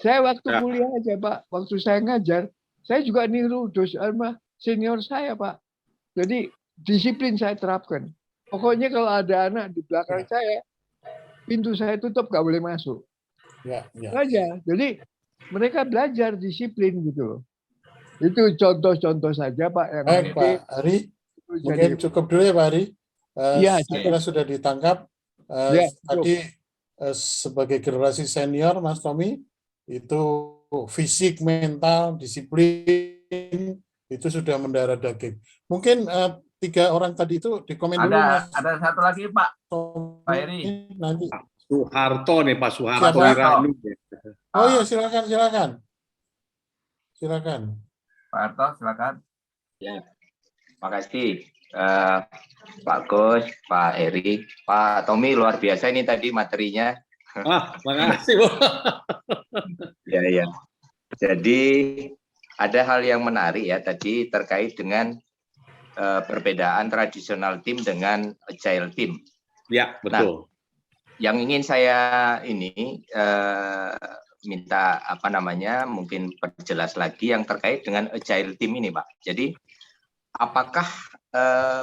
Saya waktu kuliah aja Pak, waktu saya ngajar, saya juga niru senior saya Pak. Jadi disiplin saya terapkan. Pokoknya kalau ada anak di belakang saya, pintu saya tutup nggak boleh masuk. Aja. Jadi mereka belajar disiplin gitu loh. Itu contoh-contoh saja Pak. Baik Pak Hari, mungkin cukup dulu ya Pak Hari. Saya kira sudah ditangkap. Tadi sebagai generasi senior Mas Tommy, itu fisik, mental, disiplin, itu sudah mendarah daging. Mungkin 3 orang tadi itu dikomen dulu Mas. Ada satu lagi Pak Heri. Nanti. Soeharto nih Pak Soeharto Iranu. Oh iya, silakan. Pak Harto, silakan. Ya, makasih Pak Gus, Pak Heri, Pak Tommy, luar biasa ini tadi materinya. Makasih Bu. Ya. Jadi ada hal yang menarik ya tadi terkait dengan perbedaan tradisional tim dengan agile team. Ya, betul. Nah, yang ingin saya minta mungkin perjelas lagi yang terkait dengan agile team ini Pak. Jadi apakah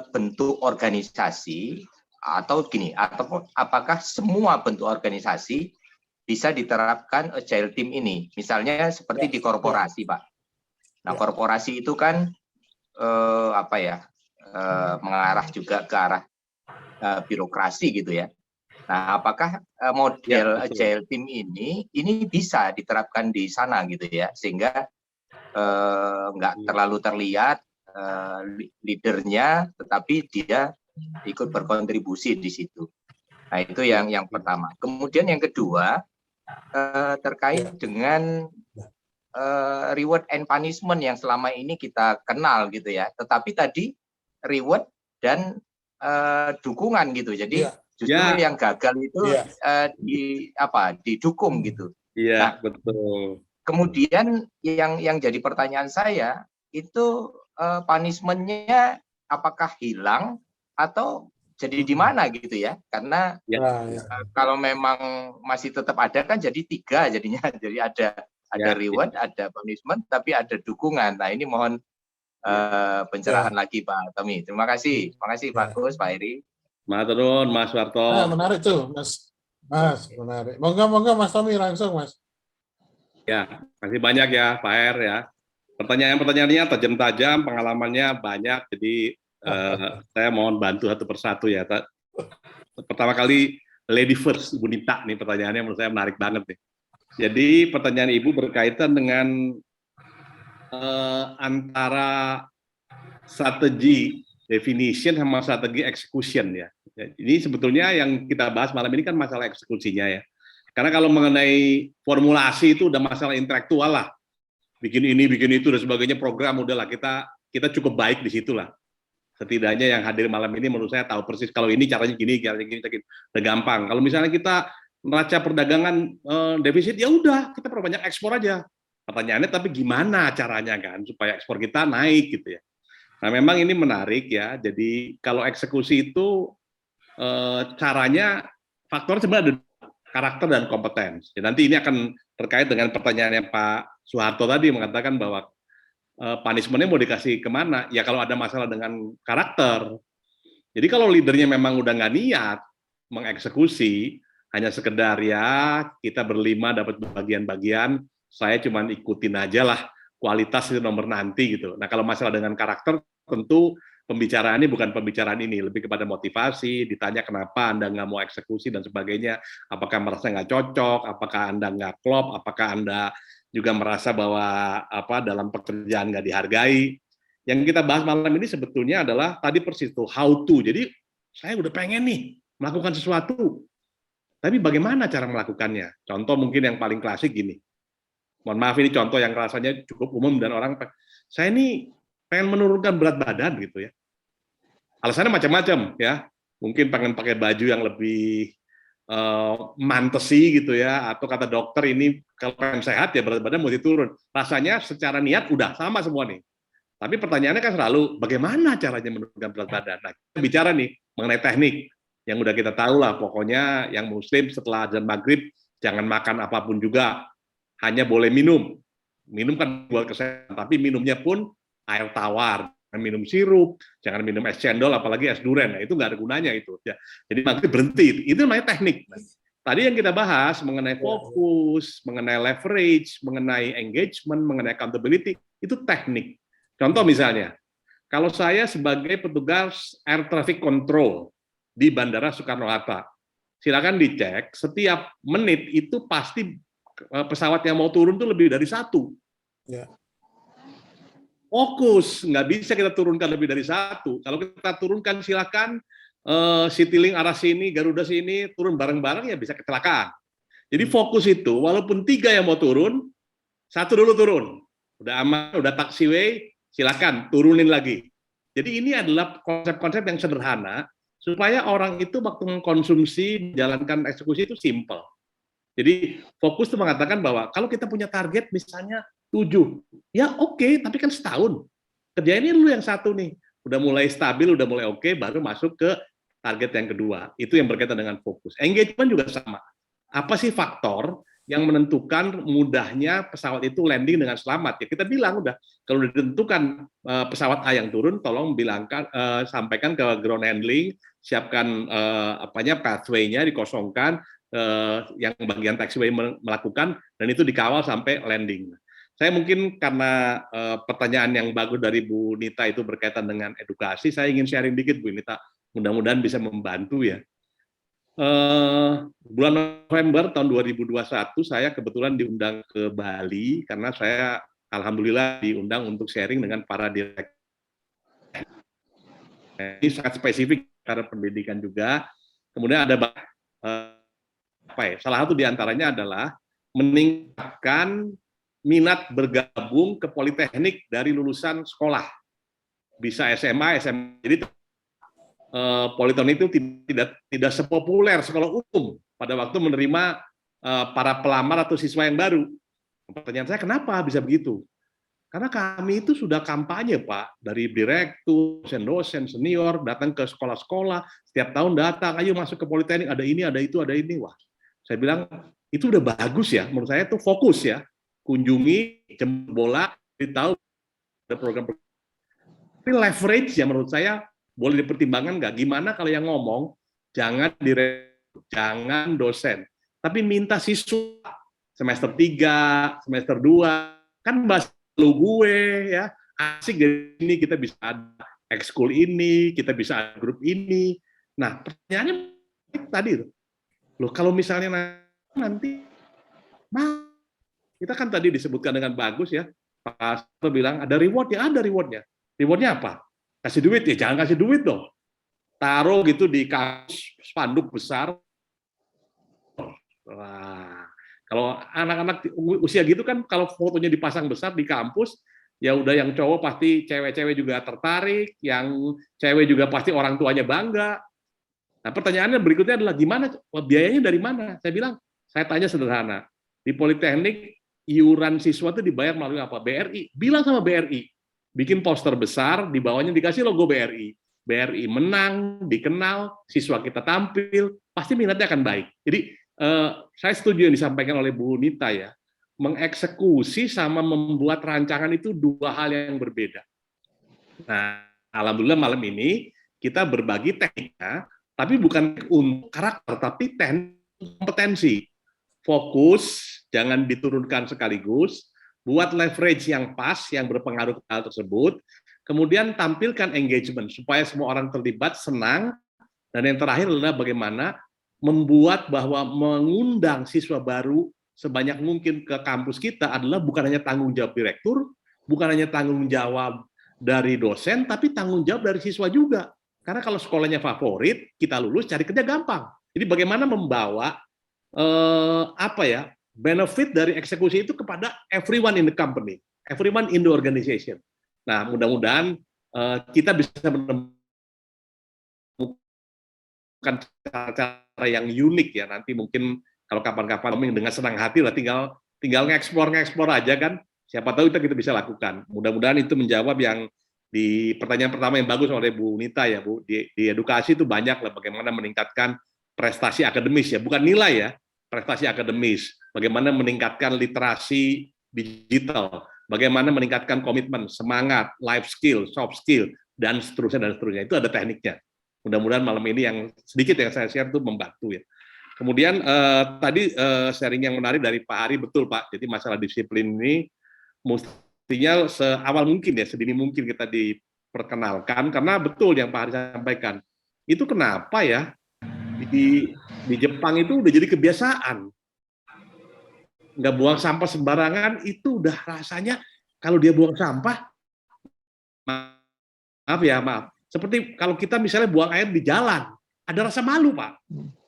bentuk organisasi atau apakah semua bentuk organisasi bisa diterapkan agile team ini? Misalnya seperti di korporasi Pak. Nah korporasi itu kan mengarah juga ke arah birokrasi gitu ya. Nah, apakah model agile team ini bisa diterapkan di sana gitu ya, sehingga nggak terlalu terlihat leadernya, tetapi dia ikut berkontribusi di situ. Nah, itu yang pertama. Kemudian yang kedua, terkait dengan reward and punishment yang selama ini kita kenal gitu ya. Tetapi tadi reward dan dukungan gitu. Jadi justru yang gagal itu didukung gitu. Iya, nah, betul. Kemudian yang jadi pertanyaan saya itu punishment-nya apakah hilang atau jadi di mana gitu ya? Karena kalau memang masih tetap ada kan jadi 3 jadinya. Jadi ada reward, ada punishment, tapi ada dukungan. Nah, ini mohon pencerahan lagi Pak Tommy. Terima kasih Pak Gus, Pak Heri. Maturun Mas Warto. Menarik tuh Mas menarik. Monggo Mas Tommy langsung Mas. Ya, kasih banyak ya Pak Her ya. Pertanyaannya tajam-tajam, pengalamannya banyak, jadi saya mohon bantu satu persatu ya. Pertama kali lady first, Ibu Nita nih pertanyaannya menurut saya menarik banget nih. Jadi pertanyaan Ibu berkaitan dengan antara strategi definition sama strategi execution ya. Ini sebetulnya yang kita bahas malam ini kan masalah eksekusinya ya. Karena kalau mengenai formulasi itu udah masalah intelektual lah. Bikin ini, bikin itu, dan sebagainya, program udahlah kita cukup baik di situ lah. Setidaknya yang hadir malam ini menurut saya tahu persis kalau ini caranya gini, udah gampang. Kalau misalnya kita neraca perdagangan defisit, ya udah kita perbanyak ekspor aja. Pertanyaannya tapi gimana caranya kan supaya ekspor kita naik gitu ya. Nah memang ini menarik ya. Jadi kalau eksekusi itu caranya faktor sebenarnya ada karakter dan kompetensi. Ya, nanti ini akan terkait dengan pertanyaannya Pak Soeharto tadi mengatakan bahwa punishment-nya mau dikasih kemana? Ya kalau ada masalah dengan karakter. Jadi kalau leadernya memang udah nggak niat mengeksekusi, hanya sekedar ya kita berlima dapat bagian-bagian, saya cuma ikutin aja lah, kualitas itu nomor nanti gitu. Nah kalau masalah dengan karakter tentu pembicaraan ini bukan pembicaraan ini, lebih kepada motivasi, ditanya kenapa Anda nggak mau eksekusi dan sebagainya, apakah merasa nggak cocok, apakah Anda nggak klop, apakah Anda juga merasa bahwa dalam pekerjaan nggak dihargai. Yang kita bahas malam ini sebetulnya adalah tadi persis itu how to. Jadi saya udah pengen nih melakukan sesuatu, tapi bagaimana cara melakukannya? Contoh mungkin yang paling klasik gini. Mohon maaf ini contoh yang rasanya cukup umum dan orang, saya ini pengen menurunkan berat badan gitu ya. Alasannya macam-macam ya. Mungkin pengen pakai baju yang lebih mantesi gitu ya, atau kata dokter ini kalau pengen sehat ya berat badan mesti turun. Rasanya secara niat udah sama semua nih. Tapi pertanyaannya kan selalu bagaimana caranya menurunkan berat badan. Nah, kita bicara nih mengenai teknik yang udah kita tahu lah. Pokoknya yang muslim setelah azan maghrib jangan makan apapun juga, hanya boleh minum. Minum kan buat kesehatan, tapi minumnya pun air tawar. Minum sirup, jangan minum es cendol, apalagi es durian. Nah, itu nggak ada gunanya itu. Ya. Jadi nanti berhenti. Itu namanya teknik. Nah, tadi yang kita bahas mengenai fokus, mengenai leverage, mengenai engagement, mengenai accountability, itu teknik. Contoh misalnya, kalau saya sebagai petugas air traffic control di Bandara Soekarno-Hatta, silakan dicek, setiap menit itu pasti pesawat yang mau turun itu lebih dari 1. Ya. Fokus, nggak bisa kita turunkan lebih dari 1. Kalau kita turunkan silakan Citylink arah sini, Garuda sini, turun bareng-bareng ya bisa kecelakaan. Jadi fokus itu, walaupun 3 yang mau turun, 1 dulu turun. Udah aman, udah taxiway, silakan turunin lagi. Jadi ini adalah konsep-konsep yang sederhana, supaya orang itu waktu mengkonsumsi, menjalankan eksekusi itu simple. Jadi fokus itu mengatakan bahwa kalau kita punya target misalnya 7, ya oke, tapi kan setahun. Kerjain ini dulu yang 1 nih, udah mulai stabil, udah mulai oke, baru masuk ke target yang kedua. Itu yang berkaitan dengan fokus. Engagement juga sama. Apa sih faktor yang menentukan mudahnya pesawat itu landing dengan selamat? Ya kita bilang udah, kalau udah ditentukan pesawat A yang turun, tolong sampaikan ke ground handling, siapkan pathway-nya dikosongkan, yang bagian taxiway melakukan, dan itu dikawal sampai landing. Saya mungkin karena pertanyaan yang bagus dari Bu Nita itu berkaitan dengan edukasi, saya ingin sharing dikit Bu Nita, mudah-mudahan bisa membantu ya. bulan November tahun 2021 saya kebetulan diundang ke Bali karena saya alhamdulillah diundang untuk sharing dengan para direktur. Ini sangat spesifik karena pendidikan juga. Kemudian ada salah satu diantaranya adalah meningkatkan minat bergabung ke politeknik dari lulusan sekolah, bisa SMA, SMA. Jadi politeknik itu tidak sepopuler sekolah umum pada waktu menerima para pelamar atau siswa yang baru. Pertanyaan saya, kenapa bisa begitu? Karena kami itu sudah kampanye, Pak, dari direktur, dosen senior, datang ke sekolah-sekolah, setiap tahun datang, ayo masuk ke politeknik, ada ini, ada itu, ada ini. Wah, saya bilang, itu udah bagus ya, menurut saya itu fokus ya, kunjungi, jemput bola, tahu ada program. Tapi leverage ya menurut saya, boleh dipertimbangkan nggak? Gimana kalau yang ngomong, jangan direktur, jangan dosen, tapi minta siswa, semester 3, semester 2, kan bahasa lu gue ya, asik dari ini kita bisa ada ekskul ini, kita bisa ada grup ini. Nah, pertanyaannya tadi loh, kalau misalnya nanti kita kan tadi disebutkan dengan bagus ya, Pak Sato bilang ada reward, ya ada rewardnya. Rewardnya apa? Kasih duit ya, jangan kasih duit dong. Taruh gitu di spanduk besar. Wah, kalau anak-anak usia gitu kan, kalau fotonya dipasang besar di kampus, ya udah yang cowok pasti cewek-cewek juga tertarik, yang cewek juga pasti orang tuanya bangga. Nah, pertanyaannya berikutnya adalah gimana? Biayanya dari mana? Saya bilang, saya tanya sederhana. Di Politeknik, iuran siswa itu dibayar melalui apa? BRI. Bilang sama BRI, bikin poster besar, di bawahnya dikasih logo BRI. BRI menang, dikenal, siswa kita tampil, pasti minatnya akan baik. Jadi, saya setuju yang disampaikan oleh Bu Nita ya, mengeksekusi sama membuat rancangan itu dua hal yang berbeda. Nah, alhamdulillah malam ini kita berbagi tekniknya, tapi bukan untuk karakter, tapi kompetensi. Fokus, jangan diturunkan sekaligus, buat leverage yang pas, yang berpengaruh ke hal tersebut, kemudian tampilkan engagement, supaya semua orang terlibat, senang, dan yang terakhir adalah bagaimana membuat bahwa mengundang siswa baru sebanyak mungkin ke kampus kita adalah bukan hanya tanggung jawab direktur, bukan hanya tanggung jawab dari dosen, tapi tanggung jawab dari siswa juga. Karena kalau sekolahnya favorit, kita lulus cari kerja gampang. Jadi bagaimana membawa benefit dari eksekusi itu kepada everyone in the company, everyone in the organization. Nah, mudah-mudahan kita bisa menemukan cara yang unik ya, nanti mungkin kalau kapan-kapan dengan senang hati lah, tinggal nge-explore aja kan, siapa tahu kita bisa lakukan. Mudah-mudahan itu menjawab yang di pertanyaan pertama yang bagus oleh Bu Nita ya, Bu. Di edukasi itu banyak lah bagaimana meningkatkan prestasi akademis ya, bukan nilai ya, prestasi akademis, bagaimana meningkatkan literasi digital, bagaimana meningkatkan komitmen, semangat, life skill, soft skill, dan seterusnya. Itu ada tekniknya. Mudah-mudahan malam ini yang sedikit yang saya share itu membantu ya. Kemudian tadi sharing yang menarik dari Pak Ari, betul Pak. Jadi masalah disiplin ini mestinya seawal mungkin ya, sedini mungkin kita diperkenalkan, karena betul yang Pak Ari sampaikan. Itu kenapa ya di Jepang itu udah jadi kebiasaan. Nggak buang sampah sembarangan, itu udah rasanya kalau dia buang sampah, maaf. Seperti kalau kita misalnya buang air di jalan, ada rasa malu, Pak.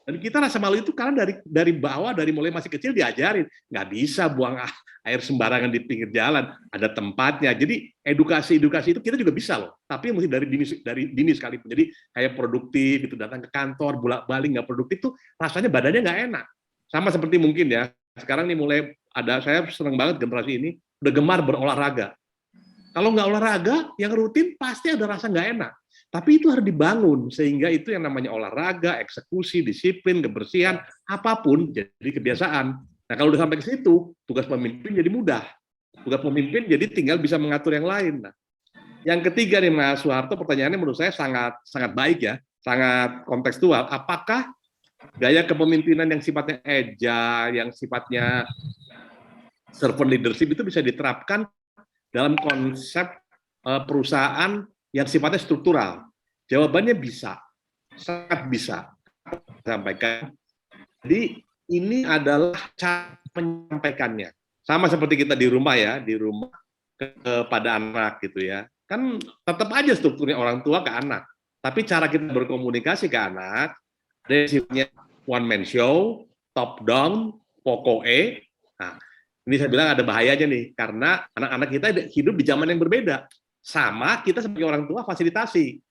Dan kita rasa malu itu karena dari bawah, dari mulai masih kecil diajarin, nggak bisa buang air sembarangan di pinggir jalan, ada tempatnya. Jadi edukasi itu kita juga bisa loh, tapi mesti dari dini sekalipun. Jadi kayak produktif, itu datang ke kantor, bolak-balik nggak produktif tuh rasanya badannya nggak enak. Sama seperti mungkin ya, sekarang nih mulai ada, saya senang banget generasi ini udah gemar berolahraga. Kalau nggak olahraga, yang rutin pasti ada rasa nggak enak. Tapi itu harus dibangun, sehingga itu yang namanya olahraga, eksekusi, disiplin, kebersihan, apapun jadi kebiasaan. Nah, kalau udah sampai ke situ, tugas pemimpin jadi mudah. Tugas pemimpin jadi tinggal bisa mengatur yang lain. Nah, yang ketiga nih Mas Soeharto, pertanyaannya menurut saya sangat baik ya, sangat kontekstual. Apakah gaya kepemimpinan yang sifatnya agile, yang sifatnya servant leadership itu bisa diterapkan dalam konsep perusahaan yang sifatnya struktural? Jawabannya bisa, sangat bisa. sampaikan. Jadi ini adalah cara menyampaikannya. Sama seperti kita di rumah ya, di rumah kepada anak gitu ya. Kan tetap aja strukturnya orang tua ke anak. Tapi cara kita berkomunikasi ke anak, sifatnya one man show, top down, pokoknya. Nah, ini saya bilang ada bahayanya nih, karena anak-anak kita hidup di zaman yang berbeda. Sama kita sebagai orang tua fasilitasi.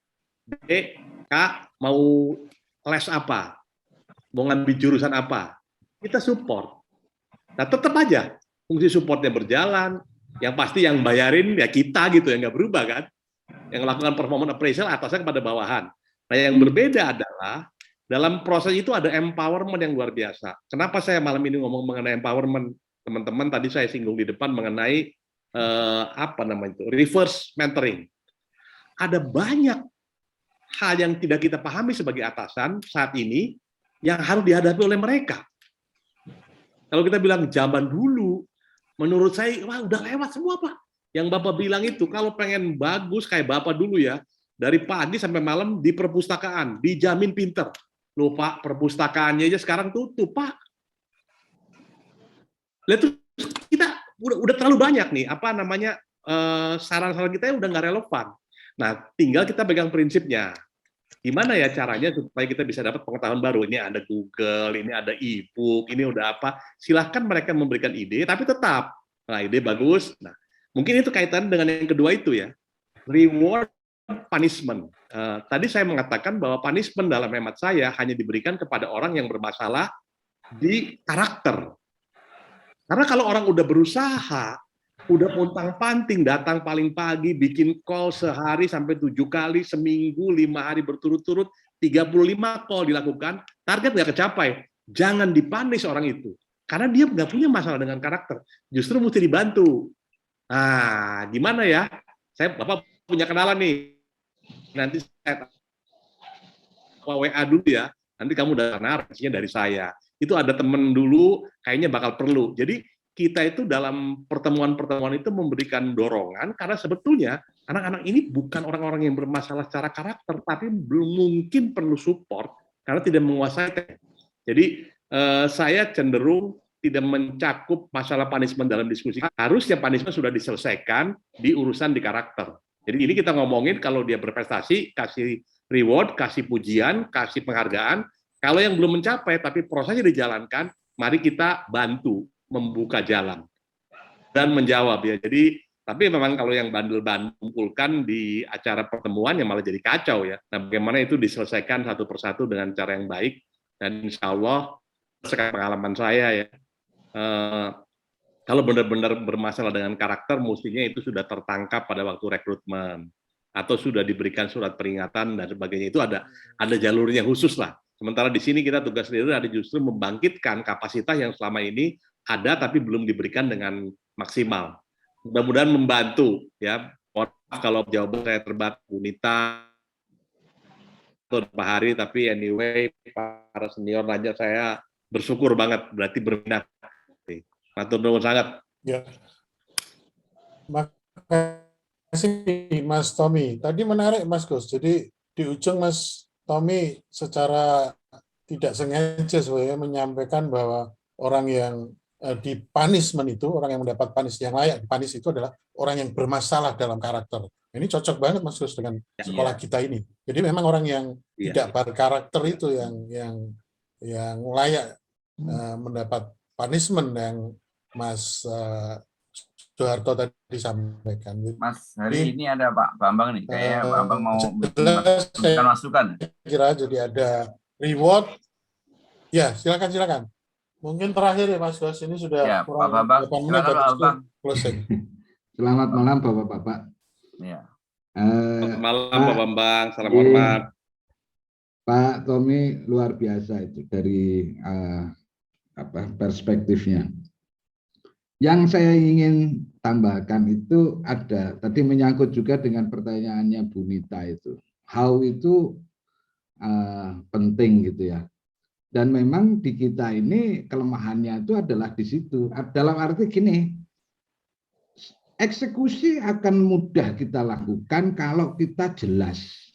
Kak, mau les apa? Mau ngambil jurusan apa? Kita support. Nah, tetap aja fungsi supportnya berjalan. Yang pasti yang bayarin ya kita gitu, yang nggak berubah kan. Yang melakukan performance appraisal atasnya kepada bawahan. Nah, yang berbeda adalah dalam proses itu ada empowerment yang luar biasa. Kenapa saya malam ini ngomong mengenai empowerment? Teman-teman tadi saya singgung di depan mengenai reverse mentoring. Ada banyak hal yang tidak kita pahami sebagai atasan saat ini yang harus dihadapi oleh mereka. Kalau kita bilang zaman dulu, menurut saya wah udah lewat semua Pak. Yang Bapak bilang itu kalau pengen bagus kayak Bapak dulu ya, dari pagi sampai malam di perpustakaan, dijamin pinter. Loh Pak, perpustakaannya aja sekarang tutup Pak. Lihat kita udah terlalu banyak nih saran-saran kita udah nggak relevan. Nah, tinggal kita pegang prinsipnya. Gimana ya caranya supaya kita bisa dapat pengetahuan baru? Ini ada Google, ini ada e-book, ini udah apa? Silahkan mereka memberikan ide, tapi tetap, nah ide bagus. Nah, mungkin itu kaitan dengan yang kedua itu ya, reward punishment. Tadi saya mengatakan bahwa punishment dalam hemat saya hanya diberikan kepada orang yang bermasalah di karakter. Karena kalau orang udah berusaha, udah pontang-panting, datang paling pagi, bikin call sehari sampai 7 kali, seminggu, 5 hari berturut-turut, 35 call dilakukan, target nggak kecapai. Jangan dipanis orang itu. Karena dia nggak punya masalah dengan karakter. Justru mesti dibantu. Nah, gimana ya? Bapak punya kenalan nih. Nanti saya WA dulu ya. Nanti kamu udah kenal, reaksinya dari saya. Itu ada temen dulu, kayaknya bakal perlu. Jadi kita itu dalam pertemuan-pertemuan itu memberikan dorongan karena sebetulnya anak-anak ini bukan orang-orang yang bermasalah secara karakter, tapi belum mungkin perlu support karena tidak menguasai teknik. Jadi saya cenderung tidak mencakup masalah punishment dalam diskusi. Harusnya punishment sudah diselesaikan di urusan di karakter. Jadi ini kita ngomongin kalau dia berprestasi, kasih reward, kasih pujian, kasih penghargaan. Kalau yang belum mencapai tapi prosesnya dijalankan, mari kita bantu membuka jalan dan menjawab ya. Jadi tapi memang kalau yang bandel-bandel kumpulkan di acara pertemuan yang malah jadi kacau ya. Nah, bagaimana itu diselesaikan satu persatu dengan cara yang baik dan insya Allah sekarang pengalaman saya ya, kalau benar-benar bermasalah dengan karakter, mestinya itu sudah tertangkap pada waktu rekrutmen atau sudah diberikan surat peringatan dan sebagainya. Itu ada jalurnya khusus lah. Sementara di sini kita tugas leader ada justru membangkitkan kapasitas yang selama ini ada tapi belum diberikan dengan maksimal. Mudah-mudahan membantu ya. Kalau jawaban saya terbatas Bunita atau Pak Hari, tapi anyway para senior nanya saya bersyukur banget, berarti berminat. Matur nuwun sangat. Ya. Makasih Mas Tommy. Tadi menarik Mas Gus. Jadi di ujung Mas Tommy secara tidak sengaja sebenarnya menyampaikan bahwa orang yang di punishment itu, orang yang mendapat panis yang layak dipanis itu adalah orang yang bermasalah dalam karakter. Ini cocok banget Mas Gus dengan sekolah kita ini. Jadi memang orang yang tidak berkarakter itu yang layak mendapat punishment yang Mas Soeharto tadi sampaikan. Mas, hari ini ada Pak Bambang nih, kayaknya Pak Bambang mau memberikan masukan. Kira jadi ada reward. Ya, silakan. Mungkin terakhir ya Mas Gus, ini sudah ya, kurang Pak Bambang, 8 menit silakan, closing. Selamat malam Bapak-bapak. Ya. Selamat malam Pak Bambang, salam hormat. Pak Tommy luar biasa itu dari perspektifnya. Yang saya ingin tambahkan itu ada, tadi menyangkut juga dengan pertanyaannya Bu Nita itu. How itu penting gitu ya. Dan memang di kita ini kelemahannya itu adalah di situ. Dalam arti gini, eksekusi akan mudah kita lakukan kalau kita jelas.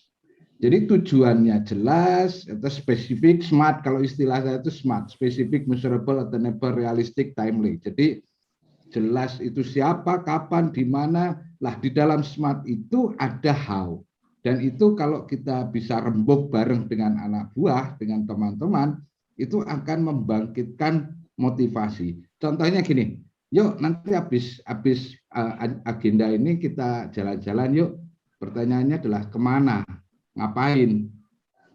Jadi tujuannya jelas atau spesifik, smart, kalau istilah saya itu smart, spesifik, measurable, attainable, realistic, timely. Jadi jelas itu siapa, kapan, di mana. Lah di dalam smart itu ada how. Dan itu kalau kita bisa rembuk bareng dengan anak buah, dengan teman-teman, itu akan membangkitkan motivasi. Contohnya gini, yuk nanti habis agenda ini kita jalan-jalan yuk. Pertanyaannya adalah kemana? Ngapain,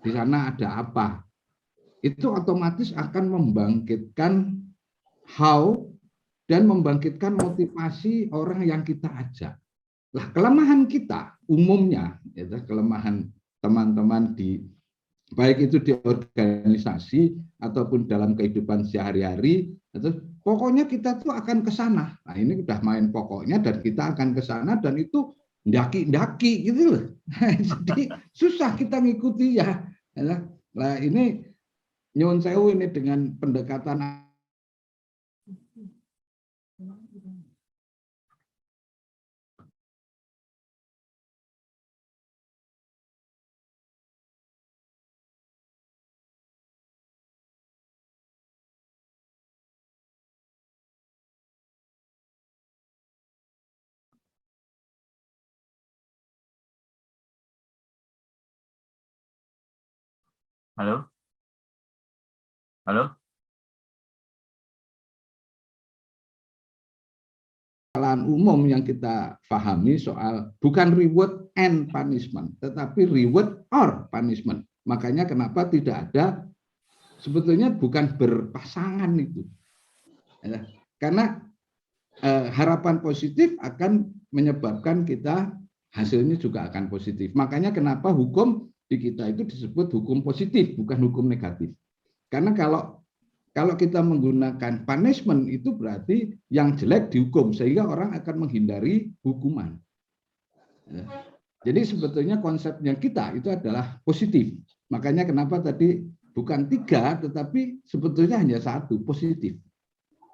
di sana ada apa, itu otomatis akan membangkitkan how dan membangkitkan motivasi orang yang kita ajak. Lah kelemahan kita umumnya, kelemahan teman-teman di baik itu di organisasi ataupun dalam kehidupan sehari-hari, pokoknya kita tuh akan ke sana. Nah ini udah main pokoknya dan kita akan ke sana dan itu daki gitu loh. Jadi susah kita ngikuti ya. Nah ini nyuwun sewu ini dengan pendekatan Halo? Halo? kesalahan umum yang kita pahami soal bukan reward and punishment, tetapi reward or punishment. Makanya kenapa tidak ada, sebetulnya bukan berpasangan itu. Karena harapan positif akan menyebabkan kita hasilnya juga akan positif. Makanya kenapa hukum di kita itu disebut hukum positif, bukan hukum negatif. Karena kalau kita menggunakan punishment itu berarti yang jelek dihukum, sehingga orang akan menghindari hukuman. Jadi sebetulnya konsepnya kita itu adalah positif. Makanya kenapa tadi bukan 3, tetapi sebetulnya hanya 1, positif.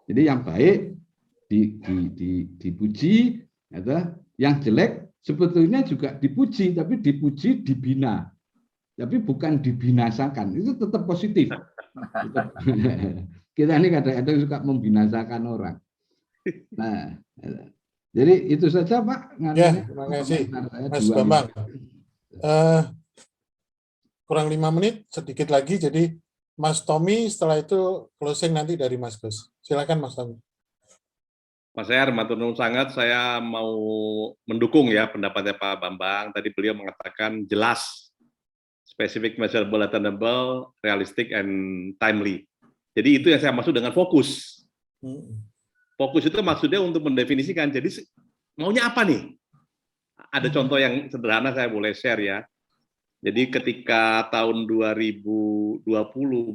Jadi yang baik dipuji, yang jelek sebetulnya juga dipuji, tapi dipuji dibina. Tapi bukan dibinasakan, itu tetap positif. Kita ini kadang-kadang suka membinasakan orang. Nah, jadi itu saja Pak. Ya, terima kasih Mas Bambang. Kurang 5 menit, sedikit lagi. Jadi Mas Tommy setelah itu closing nanti dari Mas Gus. Silakan Mas Tommy. Mas Her, matur nuwun sangat. Saya mau mendukung ya pendapatnya Pak Bambang. Tadi beliau mengatakan jelas, specific, measurable, attainable, realistic, and timely. Jadi itu yang saya maksud dengan fokus. Fokus itu maksudnya untuk mendefinisikan, jadi maunya apa nih? Ada contoh yang sederhana saya boleh share ya. Jadi ketika tahun 2020,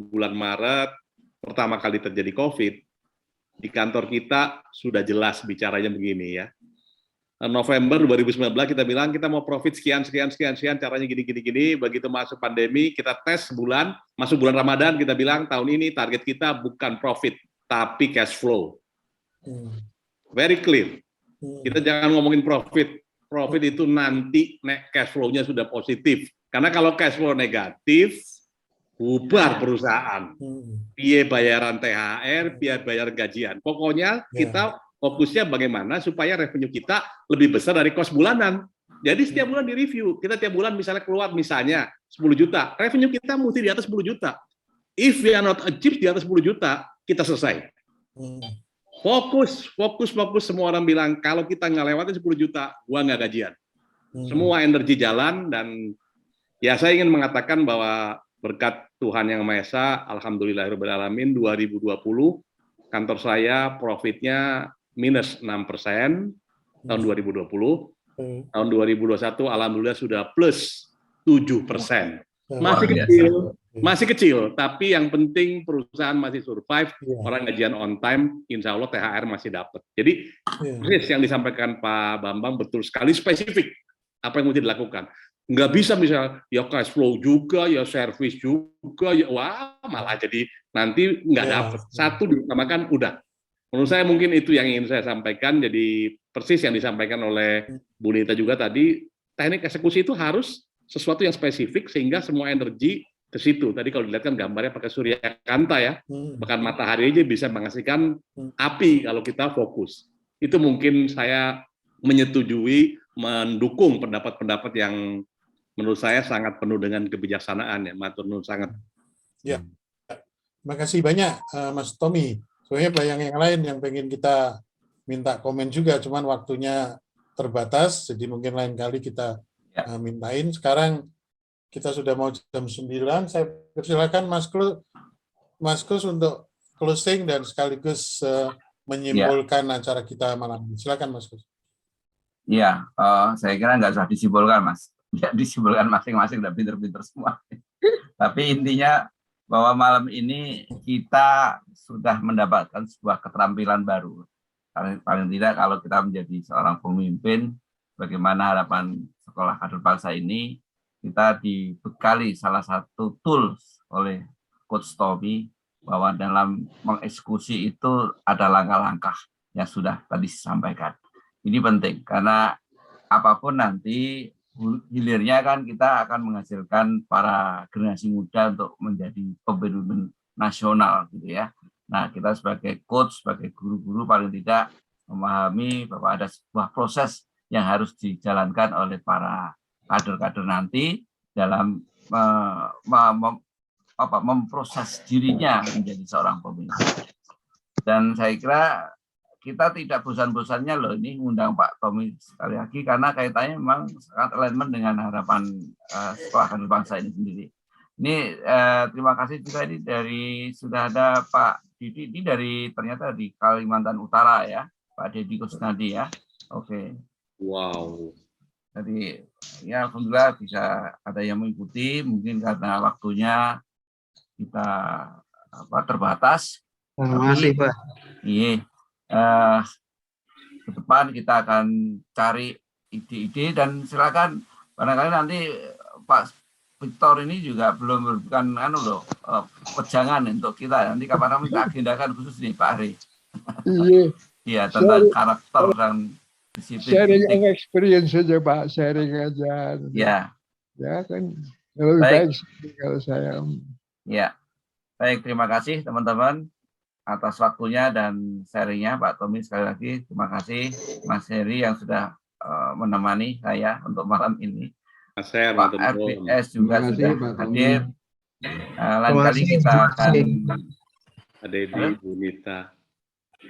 bulan Maret, pertama kali terjadi COVID, di kantor kita sudah jelas bicaranya begini ya. November 2019 kita bilang kita mau profit sekian, caranya gini. Begitu masuk pandemi, kita tes sebulan, masuk bulan Ramadan, kita bilang tahun ini target kita bukan profit, tapi cash flow. Very clear. Kita jangan ngomongin profit. Profit itu nanti cash flow-nya sudah positif. Karena kalau cash flow negatif, bubar perusahaan. Biaya bayaran THR, biaya bayar gajian. Pokoknya kita fokusnya bagaimana supaya revenue kita lebih besar dari cost bulanan. Jadi setiap bulan direview. Kita tiap bulan misalnya keluar misalnya 10 juta. Revenue kita mesti di atas 10 juta. If we are not achieve di atas 10 juta, kita selesai. Fokus semua orang bilang kalau kita nggak lewatin 10 juta, gua nggak gajian. Semua energi jalan dan ya saya ingin mengatakan bahwa berkat Tuhan Yang Maha Esa, alhamdulillahirobbilalamin 2020 kantor saya profitnya minus 6% tahun 2020. Tahun 2021 alhamdulillah sudah plus 7%. Masih kecil, tapi yang penting perusahaan masih survive, orang gajian on time, insya Allah THR masih dapat. Jadi yang disampaikan Pak Bambang betul sekali, spesifik apa yang mesti dilakukan. Nggak bisa misalnya ya cash flow juga, ya service juga, ya wah malah jadi nanti nggak dapat. Satu diutamakan udah. Menurut saya mungkin itu yang ingin saya sampaikan. Jadi persis yang disampaikan oleh Bu Nita juga tadi, teknik eksekusi itu harus sesuatu yang spesifik sehingga semua energi ke situ. Tadi kalau dilihat kan gambarnya pakai surya kanta ya, bahkan matahari aja bisa menghasilkan api kalau kita fokus. Itu mungkin saya menyetujui, mendukung pendapat-pendapat yang menurut saya sangat penuh dengan kebijaksanaan ya, matur nuwun sangat. Ya, terima kasih banyak Mas Tommy. Soalnya banyak yang lain yang pengen kita minta komen juga, cuman waktunya terbatas, jadi mungkin lain kali kita mintain. Sekarang kita sudah mau jam 9, saya persilakan Mas Kus untuk closing dan sekaligus menyimpulkan acara kita malam ini. Silakan Mas Kus. Iya, saya kira nggak usah disimpulkan, Mas. Ya, disimpulkan masing-masing, udah pinter-pinter semua. Tapi intinya bahwa malam ini kita sudah mendapatkan sebuah keterampilan baru. Paling tidak kalau kita menjadi seorang pemimpin, bagaimana harapan Sekolah Kader Bangsa ini, kita dibekali salah satu tools oleh Coach Tommy, bahwa dalam mengeksekusi itu ada langkah-langkah yang sudah tadi disampaikan. Ini penting, karena apapun nanti hilirnya kan kita akan menghasilkan para generasi muda untuk menjadi pemimpin nasional gitu ya. Nah, kita sebagai coach, sebagai guru-guru paling tidak memahami bahwa ada sebuah proses yang harus dijalankan oleh para kader-kader nanti dalam memproses dirinya menjadi seorang pemimpin. Dan saya kira kita tidak bosan-bosannya loh ini mengundang Pak Tommy sekali lagi, karena kaitannya memang sangat alignment dengan harapan Sekolah Kader Bangsa ini sendiri. Ini terima kasih juga ini dari sudah ada Pak Didi, ini ternyata dari Kalimantan Utara ya, Pak Deddy Kusnadi ya. Oke. Wow. Jadi ya alhamdulillah bisa ada yang mengikuti, mungkin karena waktunya kita terbatas. Terima kasih Pak. Iya. Ke depan kita akan cari ide-ide dan silakan barangkali nanti Pak Victor ini juga belum memberikan pejangan untuk kita, nanti kapan kita agendakan khusus nih Pak Ari. Iya, tentang karakter dan disiplin. Sharing experience saja Pak, sharing aja. Ya. Ya kan lebih baik kalau saya. Ya. Baik, terima kasih teman-teman atas waktunya dan sharingnya Pak Tommy. Sekali lagi terima kasih Mas Heri yang sudah menemani saya untuk malam ini. Pak RBS juga sudah hadir. Lain kali kita akan Pak Deddy, Bu Nita.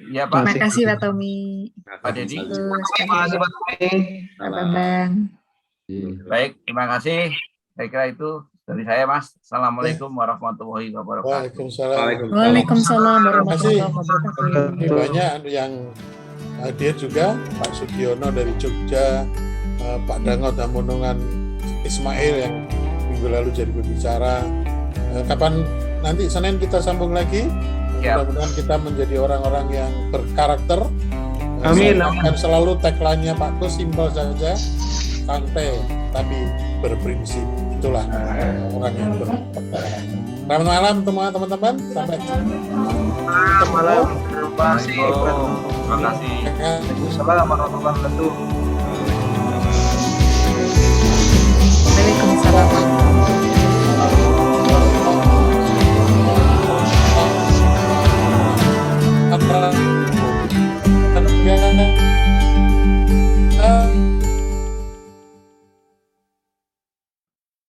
Ya Pak. Terima kasih Pak Tommy. Pak Deddy. Terima kasih Pak Tommy. Pak Bambang. Baik, terima kasih. Saya kira itu dari saya Mas. Assalamualaikum warahmatullahi wabarakatuh. Waalaikumsalam warahmatullahi wabarakatuh. Banyak yang hadir juga, Pak Sugiono dari Jogja, Pak Dangot Hamonongan Ismail yang minggu lalu jadi berbicara. Kapan nanti Senin kita sambung lagi. Mudah-mudahan kita menjadi orang-orang yang berkarakter. Amin. Dan selalu tagline-nya Pak Kus simpel saja, santai tapi berprinsip. Itulah orang yang berkarakter. Selamat malam semua teman-teman. Sampai Selamat malam. Terima kasih. Terima kasih. Assalamualaikum warahmatullahi wabarakatuh.